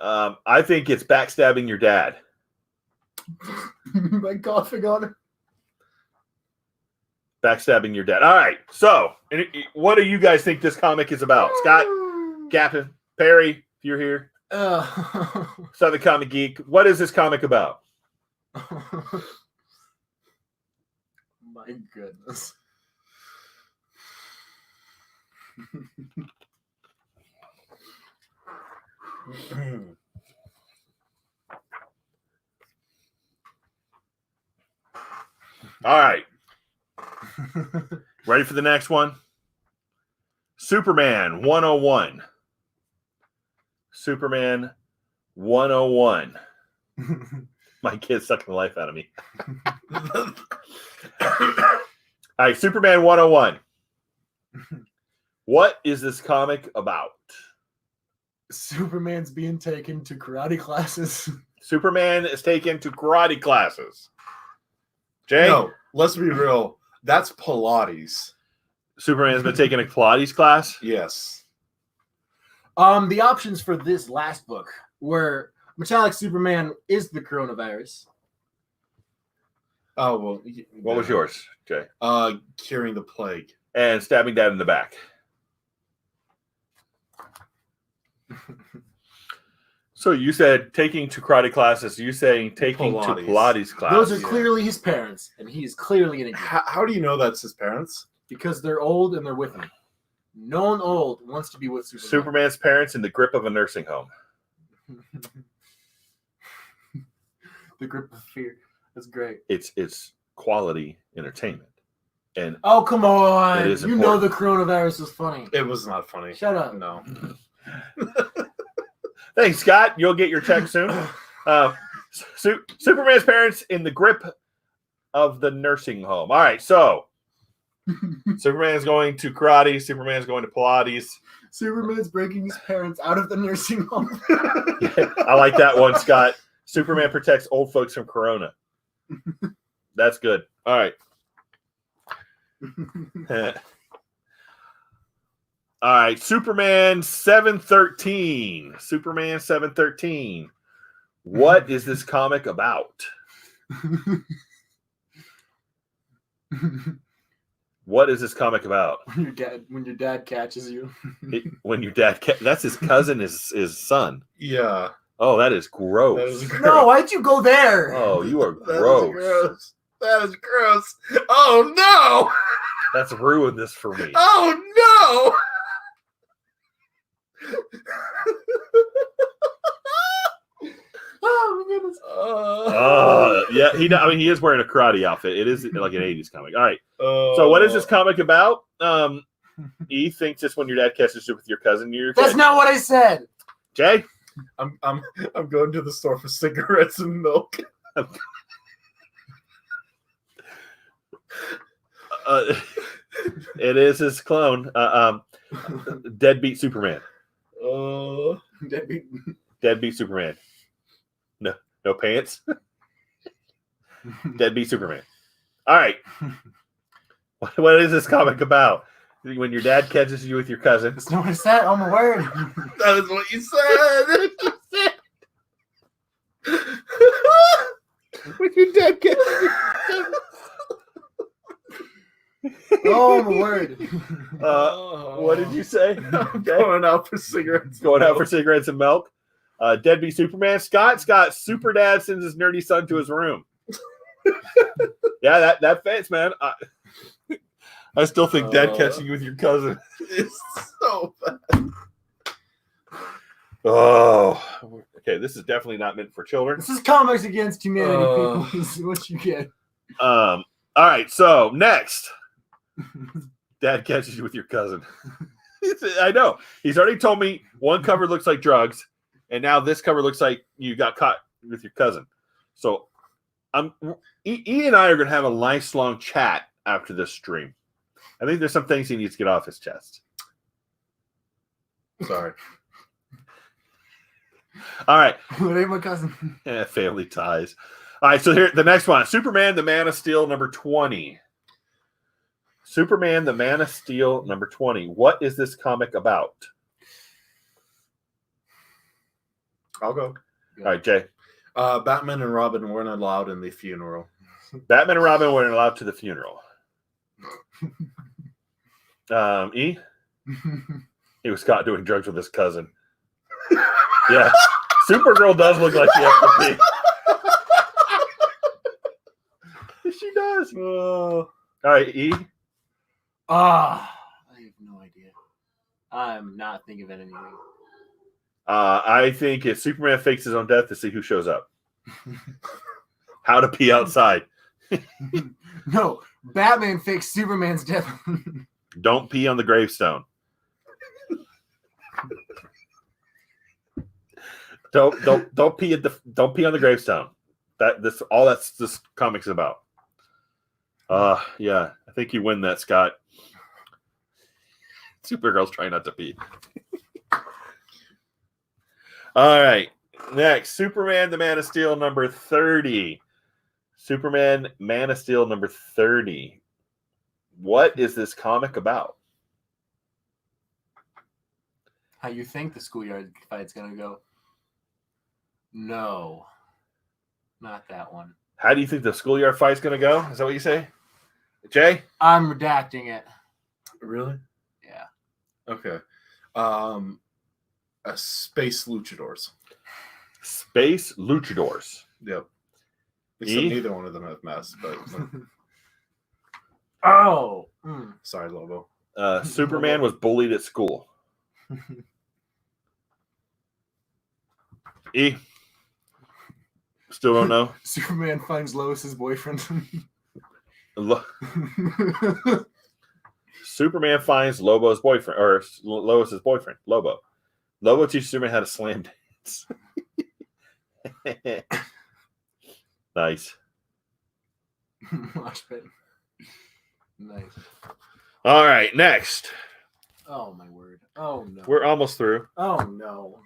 I think it's backstabbing your dad. By coughing on him. Backstabbing your dad. All right. So, what do you guys think this comic is about? Scott, Captain, Perry, if you're here. Southern Comic Geek. What is this comic about? My goodness. All right. Ready for the next one? Superman 101. Superman 101. My kid's sucking the life out of me. All right, Superman 101. What is this comic about? Superman's being taken to karate classes. Superman is taken to karate classes. Jay? No, let's be real. That's Pilates. Superman's been taking a Pilates class? Yes. The options for this last book were Metallic Superman is the coronavirus. Oh well. What was yours, Jay? Curing the plague. And stabbing dad in the back. So you said taking to karate classes. You saying taking to Pilates class? Those are clearly his parents, and he is clearly an idiot. How do you know that's his parents? Because they're old and they're with him. No one old wants to be with Superman. Superman's parents in the grip of a nursing home. The grip of fear. That's great. It's quality entertainment. And oh, come on. It is you know the coronavirus is funny. It was not funny. Shut up. No. Thanks, Scott. You'll get your check soon. Superman's parents in the grip of the nursing home. All right, so Superman's going to karate. Superman's going to Pilates. Superman's breaking his parents out of the nursing home. I like that one, Scott. Superman protects old folks from corona. That's good. All right. All right, Superman 713. Superman 713. What is this comic about? What is this comic about? When your dad catches you. When your dad that's his cousin, his son. Yeah. Oh, that is gross. That is gross. No, why'd you go there? Oh, you are That gross. is gross. That is gross. Oh no! That's ruined this for me. Oh no! Oh my goodness. Yeah, he is wearing a karate outfit. It is like an 80s comic. All right. So what is this comic about? E thinks it's when your dad catches you with your cousin. That's not what I said. Jay? I'm going to the store for cigarettes and milk. It is his clone. Deadbeat Superman. Deadbeat Superman. No pants. Deadbeat Superman. All right. What is this comic about? When your dad catches you with your cousin. That's not what I said. Oh my word. That is what you said. When your dad catches you. Oh my word. What did you say? Going out for cigarettes. Going out for cigarettes and milk. Deadbeat Superman. Scott Super Dad sends his nerdy son to his room. Yeah, that fits, man. I still think Dad catching you with your cousin is so bad. Oh, okay. This is definitely not meant for children. This is Comics Against Humanity, people. This is what you get. All right. So next, Dad catches you with your cousin. I know. He's already told me one cover looks like drugs, and now this cover looks like you got caught with your cousin. So E and I are going to have a nice long chat after this stream. I think there's some things he needs to get off his chest. Sorry. All right. What ain't my cousin? Family ties. All right, so here the next one. Superman, the Man of Steel, number 20. Superman, the Man of Steel, number 20. What is this comic about? I'll go. All right, Jay. Batman and Robin weren't allowed in the funeral. Batman and Robin weren't allowed to the funeral. E? He was caught doing drugs with his cousin. Yeah. Supergirl does look like she has to pee. She does. All right, E? I have no idea. I'm not thinking of anything. I think if Superman fakes his own death to see who shows up. How to pee outside. No, Batman fakes Superman's death. Don't pee on the gravestone. Don't pee at don't pee on the gravestone. That's this comic's about. Yeah, I think you win that, Scott. Supergirl's trying not to pee. All right. Next, Superman, the Man of Steel, number 30. Superman, Man of Steel, number 30. What is this comic about? How you think the schoolyard fight's gonna go? No, not that one. How do you think the schoolyard fight's going to go? Is that what you say? Jay? I'm redacting it. Really? Yeah. Okay. Space luchadors. Space luchadors. Yep. Except E? neither one of them have masks, but Oh. sorry, Lobo. Superman was bullied at school. E? Still don't know. Superman finds Lois's boyfriend. Superman finds Lobo's boyfriend, or Lois's boyfriend, Lobo. Lobo teaches Superman how to slam dance. Nice. Watch it. Nice. All right, next. Oh my word. Oh no. We're almost through. Oh no.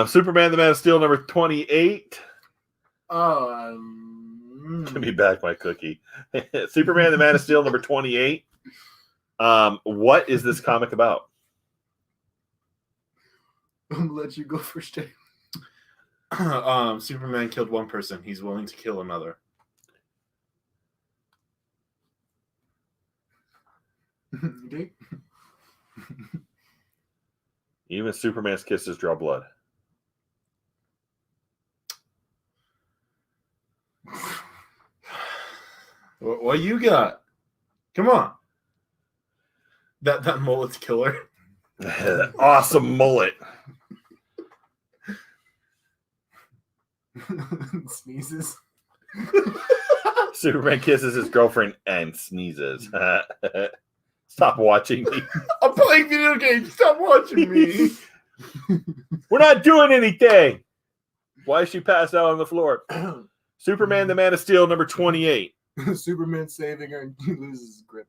Superman the Man of Steel number 28. Oh, Give me back my cookie. Superman the Man of Steel number 28. What is this comic about? I'm gonna let you go first, Jay. Superman killed one person. He's willing to kill another. Okay. Even Superman's kisses draw blood. What you got? Come on. That mullet's killer. Awesome mullet. Sneezes. Superman kisses his girlfriend and sneezes. Stop watching me. I'm playing video games. Stop watching me. We're not doing anything. Why is she passed out on the floor? Superman the Man of Steel number 28. Superman saving her and he loses his grip.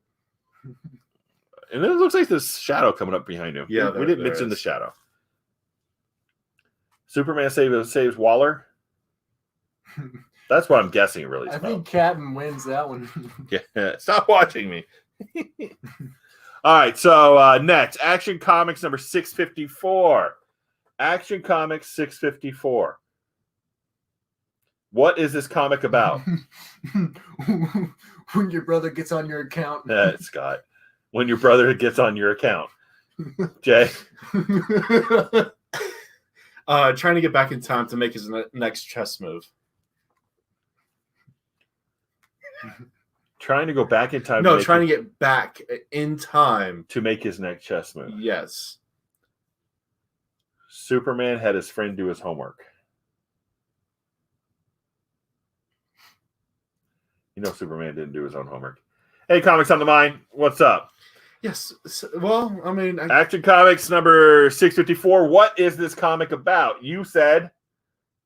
And then it looks like there's shadow coming up behind him. Yeah, we didn't there mention is. the shadow. Superman saves Waller. That's what I'm guessing it really is I about. think Captain wins that one. Yeah, stop watching me. All right, so next, Action Comics number 654. Action Comics 654. What is this comic about? When your brother gets on your account. Scott. When your brother gets on your account. Jay? Trying to get back in time to make his next chess move. Trying to go back in time. No, trying to get back in time to make his next chess move. Yes. Superman had his friend do his homework. You know Superman didn't do his own homework. Hey, Comics on the Mind, what's up? Yes. Well, I mean... Action Comics number 654. What is this comic about? You said,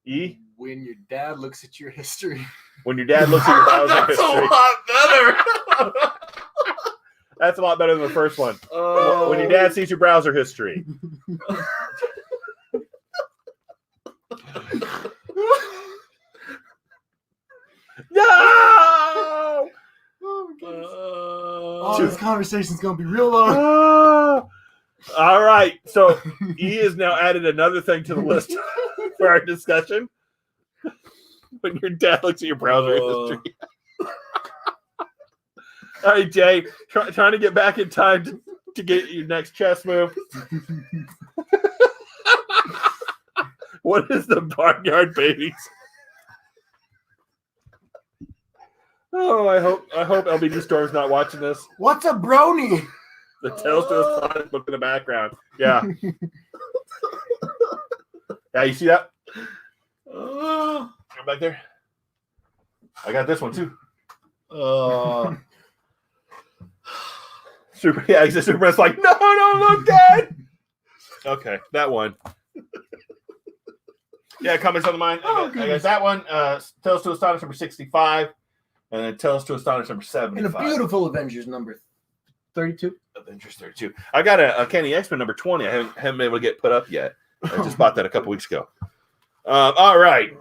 E? When your dad looks at your history. When your dad looks at your browser That's history. a lot better. That's a lot better than the first one. When your dad sees your browser history. No! Oh, my goodness. This conversation's going to be real long. All right. So he has now added another thing to the list for our discussion. When your dad looks at your browser history. All right, Jay. Trying to get back in time to get your next chess move. What is the Barnyard Babies? Oh, I hope LBD Storm's not watching this. What's a brony? The Tales to Astonish book in the background. Yeah. Yeah, you see that? Come back there. I got this one too. Superman's like, no, don't look, Dad. Okay, that one. Yeah, Comics on the Mind. I got that one. Tales to Astonish number 65. And then Tales to Astonish number 75. And a beautiful Avengers number 32. Avengers 32. I got a Kenny X-Men number 20. I haven't been able to get put up yet. I just bought that a couple weeks ago. All right.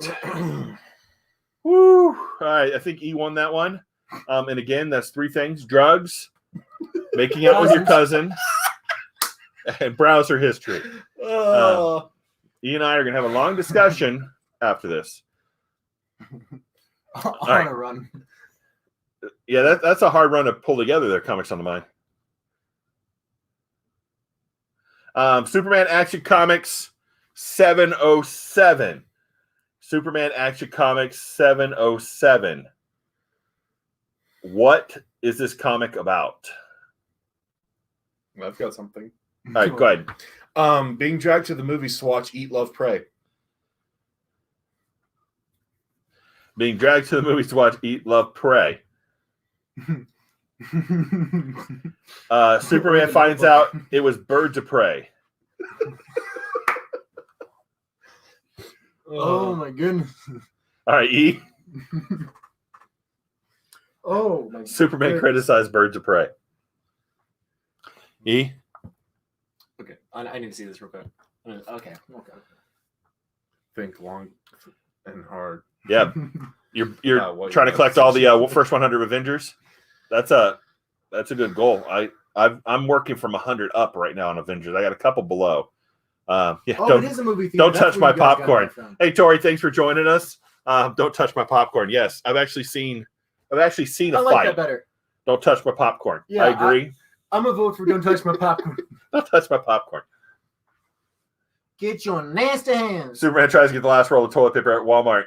Woo. All right. I think E won that one. And again, that's three things: drugs, making out with your cousin, and browser history. Oh. E and I are going to have a long discussion after this. On right. a run. Yeah, that's a hard run to pull together there, Comics on the Mind. Superman Action Comics 707. Superman Action Comics 707. What is this comic about? I've got something. All right, go ahead. Being dragged to the movies to watch Eat, Love, Pray. Being dragged to the movies to watch Eat, Love, Pray. Superman finds out it was Birds of Prey. Oh my goodness. All right, E. Oh my Superman goodness. criticized Birds of Prey. E. Okay, I need to see this real quick. Okay. Think long and hard. Yeah, you're What trying you to collect all the first 100 Avengers. That's a good goal. I'm working from 100 up right now on Avengers. I got a couple below. Yeah, Oh, it is a movie theater. don't That's touch where my you guys got popcorn. that from. Hey Tori, thanks for joining us. Don't touch my popcorn. Yes, I've actually seen a I like fight. that better. Don't touch my popcorn. Yeah, I agree. I'm gonna vote for don't touch my popcorn. Don't touch my popcorn. Get your nasty hands. Superman tries to get the last roll of toilet paper at Walmart.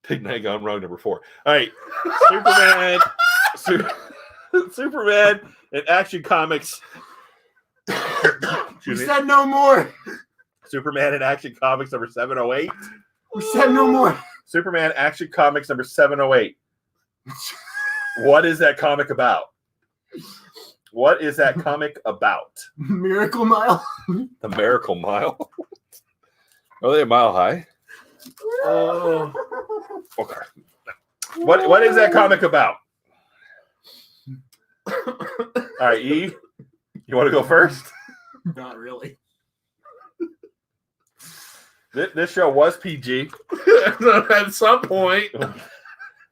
Pig night gone wrong, number 4. All right, Superman in Action Comics. You Excuse me. said no more. Superman in Action Comics number 708. We said no more. Superman Action Comics number 708. What is that comic about? What is that comic about? Miracle Mile. The Miracle Mile. Are they a mile high? Oh. Okay. What is that comic about? All right, E, you want to go first? Not really. This show was PG. At some point.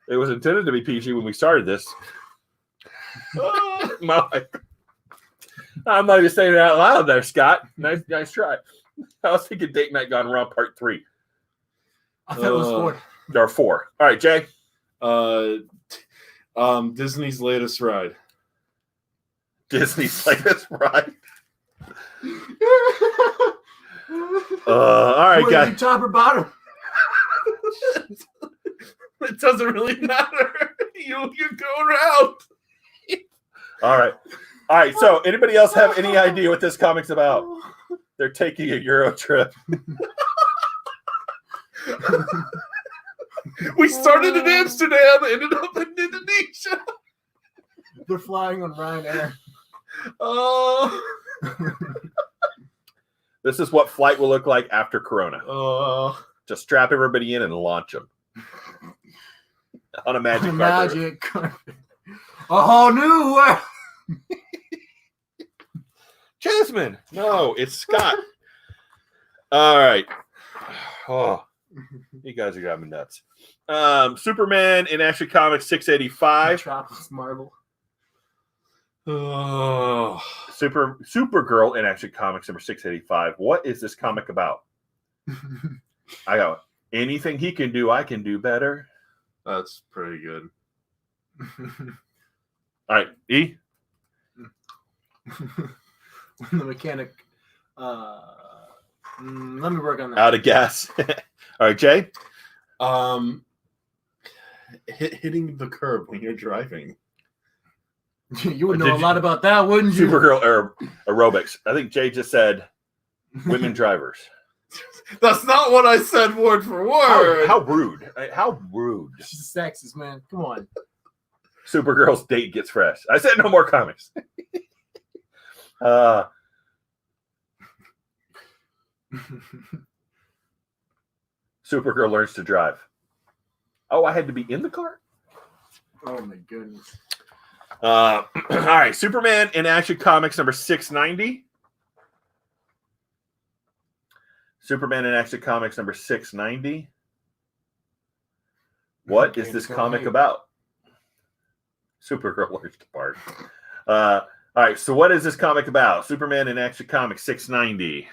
It was intended to be PG when we started this. I'm not even saying it out loud there, Scott. Nice try. I was thinking Date Night Gone Wrong Part 3. I thought it was 4. There are 4. All right, Jay. Disney's latest ride. Disney's latest ride. All right, guys. Top or bottom? It doesn't really matter. You go around. All right. So, anybody else have any idea what this comic's about? They're taking a Euro trip. We started in Amsterdam, ended up in Indonesia. They're flying on Ryanair. Oh. This is what flight will look like after Corona. Oh. Just strap everybody in and launch them on a magic carpet. Magic carpet. A whole new world. Jasmine. No, it's Scott. All right. Oh, you guys are driving me nuts. Superman in Action Comics 685. Metropolis Marvel. Oh. Supergirl in Action Comics number 685. What is this comic about? I go, anything he can do, I can do better. That's pretty good. All right, E. The mechanic. Let me work on that. Out of gas. All right, Jay. Hitting the curb when you're driving. You would know a lot about that, wouldn't you? Supergirl aerobics. I think Jay just said women drivers. That's not what I said word for word. How rude. How rude. She's sexist, man. Come on. Supergirl's date gets fresh. I said no more comics. Supergirl learns to drive. Oh, I had to be in the car? Oh, my goodness. All right. Superman in Action Comics number 690. Superman in Action Comics number 690. What is this comic about? Supergirl lurched apart. All right, so what is this comic about? Superman in Action Comics 690.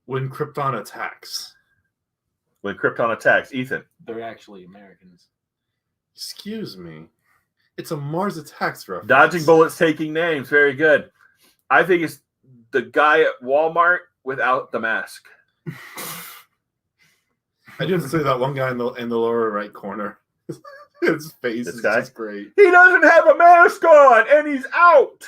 When Krypton attacks. When Krypton attacks, Ethan. They're actually Americans. Excuse me. It's a Mars Attacks reference. Dodging bullets, taking names. Very good. I think it's the guy at Walmart without the mask. I didn't say that one guy in the lower right corner. His face This is guy? just great. He doesn't have a mask on, and he's out.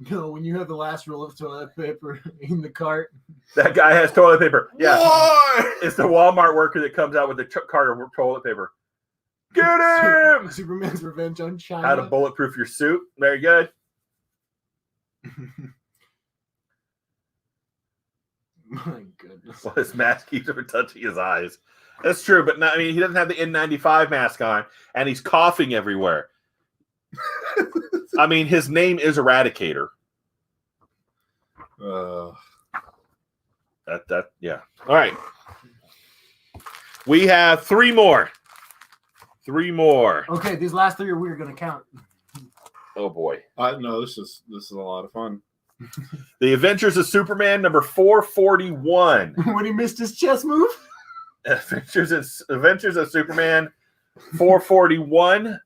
No, when you have the last roll of toilet paper in the cart. That guy has toilet paper. Yeah, War! it's the Walmart worker that comes out with the cart of toilet paper. Get him! Superman's revenge on China. How to bulletproof your suit. Very good. My goodness. Well, his mask keeps him from touching his eyes. That's true, but not, I mean, he doesn't have the N95 mask on, and he's coughing everywhere. I mean, his name is Eradicator. Yeah. All right. We have three more. Okay, these last three are we're going to count. Oh boy. No, this is a lot of fun. The Adventures of Superman number 441. When he missed his chess move? Adventures of Superman 441.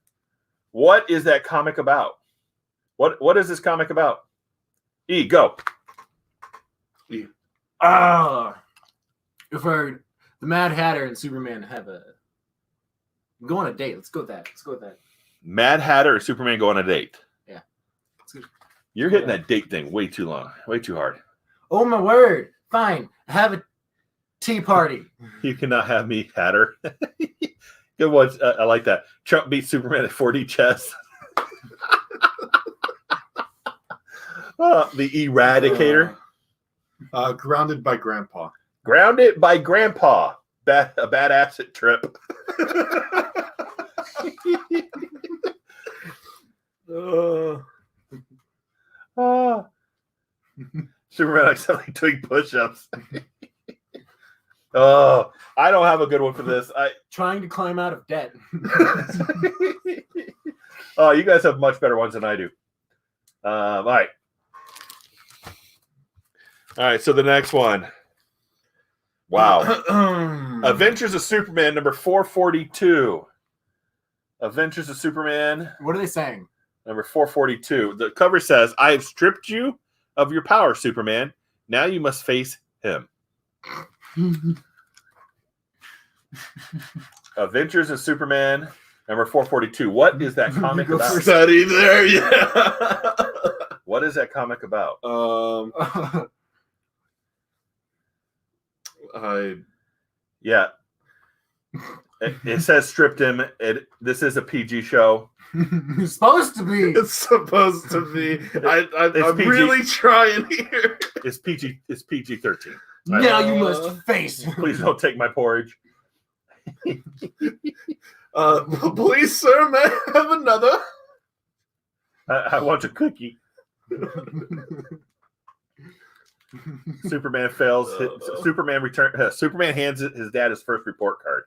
What is that comic about? What is this comic about? E, go. If the Mad Hatter and Superman have go on a date. Let's go with that. Mad Hatter and Superman go on a date. Yeah. You're hitting that date thing way too long, way too hard. Oh my word. Fine. Have a tea party. You cannot have me, Hatter. Good one. I like that. Trump beats Superman at 4D chess. The Eradicator. Grounded by Grandpa. Grounded by Grandpa. A bad acid trip. Superman accidentally doing push-ups. I don't have a good one for this. Trying to climb out of debt. Oh, you guys have much better ones than I do. All right. All right, so the next one. Wow. Adventures of Superman number 442. Adventures of Superman. What are they saying? Number 442. The cover says, I have stripped you of your power, Superman. Now you must face him. Adventures of Superman number 442. What is that comic about? Study there, yeah. What is that comic about? Yeah. It says stripped him. This is a PG show. It's supposed to be. It's supposed to be. I'm PG. really trying here. It's PG. It's PG-13. Now you must face. Please don't take my porridge. Please, sir, may I have another? I want a cookie. Superman fails. Superman hands his dad his first report card.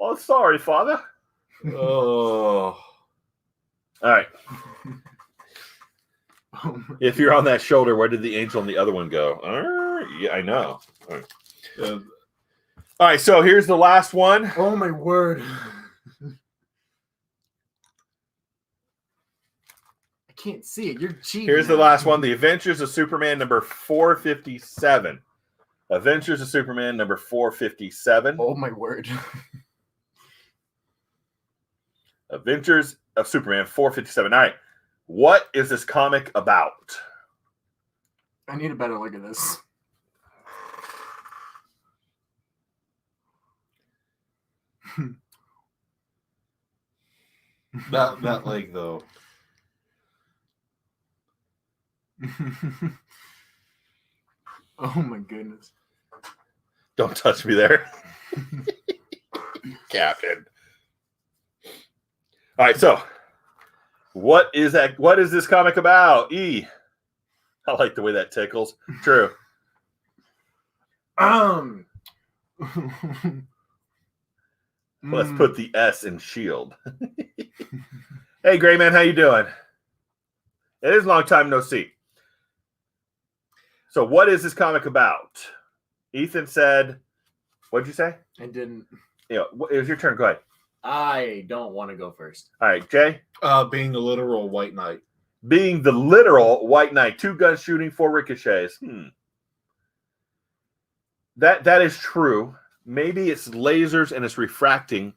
Oh, sorry, Father. Oh. All right. If you're on that shoulder, where did the angel and the other one go? Yeah, I know. All right. All right, so here's the last one. Oh, my word. I can't see it. You're cheating. Here's the last one. The Adventures of Superman number 457. Adventures of Superman number 457. Oh, my word. Adventures of Superman 457. All right. What is this comic about? I need a better look at this. That leg, though. Oh, my goodness. Don't touch me there. Captain. All right, so what is that? What is this comic about? E. I like the way that tickles. True. Let's put the S in shield. Hey, Gray Man, how you doing? It is a long time no see. So what is this comic about? Ethan said, what'd you say? I didn't. Yeah, it was your turn. Go ahead. I don't want to go first. All right, Jay. Being the literal white knight. Being the literal white knight. 2 guns shooting, 4 ricochets. That is true. Maybe it's lasers and it's refracting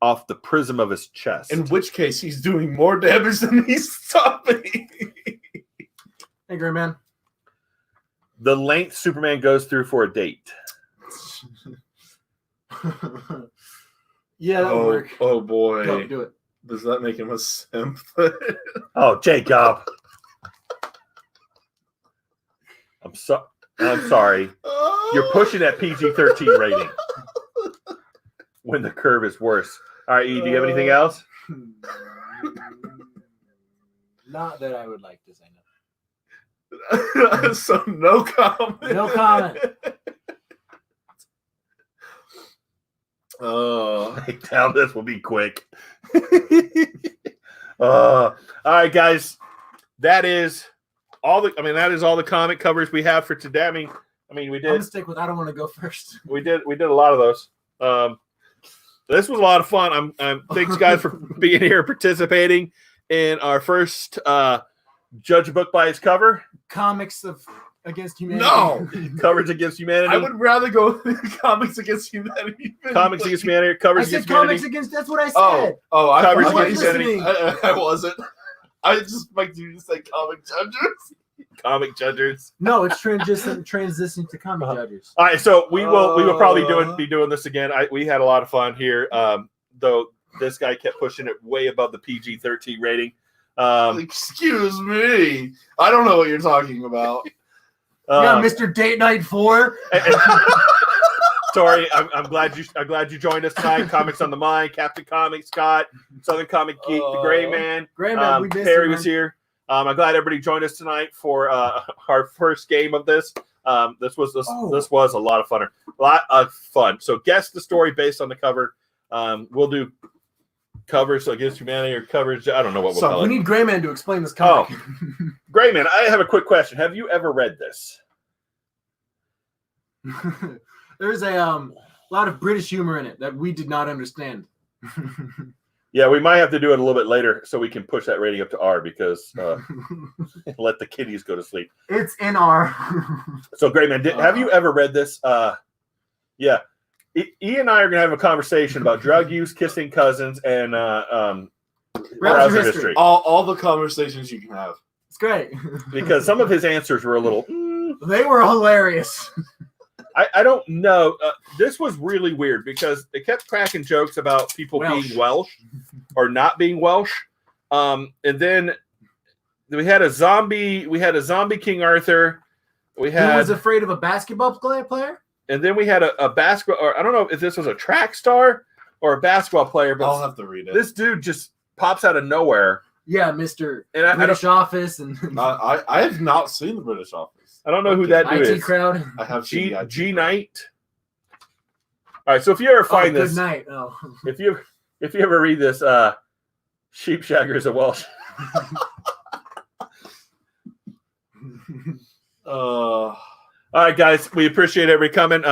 off the prism of his chest. In which case, he's doing more damage than he's stopping. Hey, Gray Man. The length Superman goes through for a date. Yeah, that'll work. Oh boy. Go, do it. Does that make him a simp? Oh, Jacob. I'm sorry. You're pushing that PG-13 rating when the curve is worse. All right, E, do you have anything else? Not that I would like to say no. So no comment. No comment. Down this will be quick. All right, guys. That is all the comic covers we have for today. I mean, we I'm did. gonna stick with. I don't want to go first. We did a lot of those. This was a lot of fun. Thanks, guys, for being here, participating in our first judge a book by its cover. Comics against humanity. No Coverage against humanity. I would rather go comics against humanity. Comics against humanity. Coverage I said against humanity. comics against. That's what I said. I Coverage thought against you said humanity. I wasn't. I just expected you to say comic judges. Comic judges. No, it's transitioning to comic judges. All right, so we will probably be doing this again. We had a lot of fun here. Though this guy kept pushing it way above the PG-13 rating. Excuse me. I don't know what you're talking about. Yeah, Mr. Date Night 4. Sorry, I'm glad you joined us tonight. Comics on the Mind, Captain Comic, Scott, Southern Comic Geek, the Gray Man. Gray Man, we missed Perry you, was here. I'm glad everybody joined us tonight for our first game of this. This was a lot of fun. A lot of fun. So guess the story based on the cover. We'll do covers against humanity or coverage. I don't know what we'll call it. We need Gray Man to explain this comic. Gray Man, I have a quick question. Have you ever read this? There's a lot of British humor in it that we did not understand. Yeah, we might have to do it a little bit later so we can push that rating up to R because let the kiddies go to sleep. It's in R. So, Gray Man, have you ever read this? Yeah. E and I are going to have a conversation about drug use, kissing cousins, and browser history. All the conversations you can have. It's great. Because some of his answers were a little... They were hilarious. I don't know. This was really weird because they kept cracking jokes about people being Welsh or not being Welsh. And then we had a zombie King Arthur. Who was afraid of a basketball player? And then we had a basketball, or I don't know if this was a track star or a basketball player, but I'll have to read it. This dude just pops out of nowhere. Yeah, Mr. And British Office. And I have not seen the British Office. I don't know who that dude IT is. crowd. I have G Knight. All right, so if you ever find this, good night. Oh. if you ever read this, Sheepshagger is a Welsh. All right, guys, we appreciate everybody coming.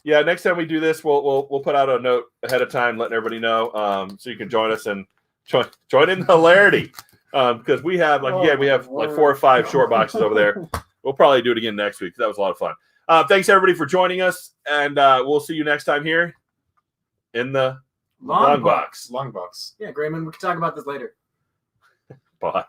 Yeah, next time we do this, we'll put out a note ahead of time, letting everybody know, so you can join us and join in the hilarity. Because we have like 4 or 5 short boxes over there. We'll probably do it again next week. That was a lot of fun. Thanks everybody for joining us, and we'll see you next time here in the Longbox. Longbox. Yeah, Grayman, we can talk about this later. Bye.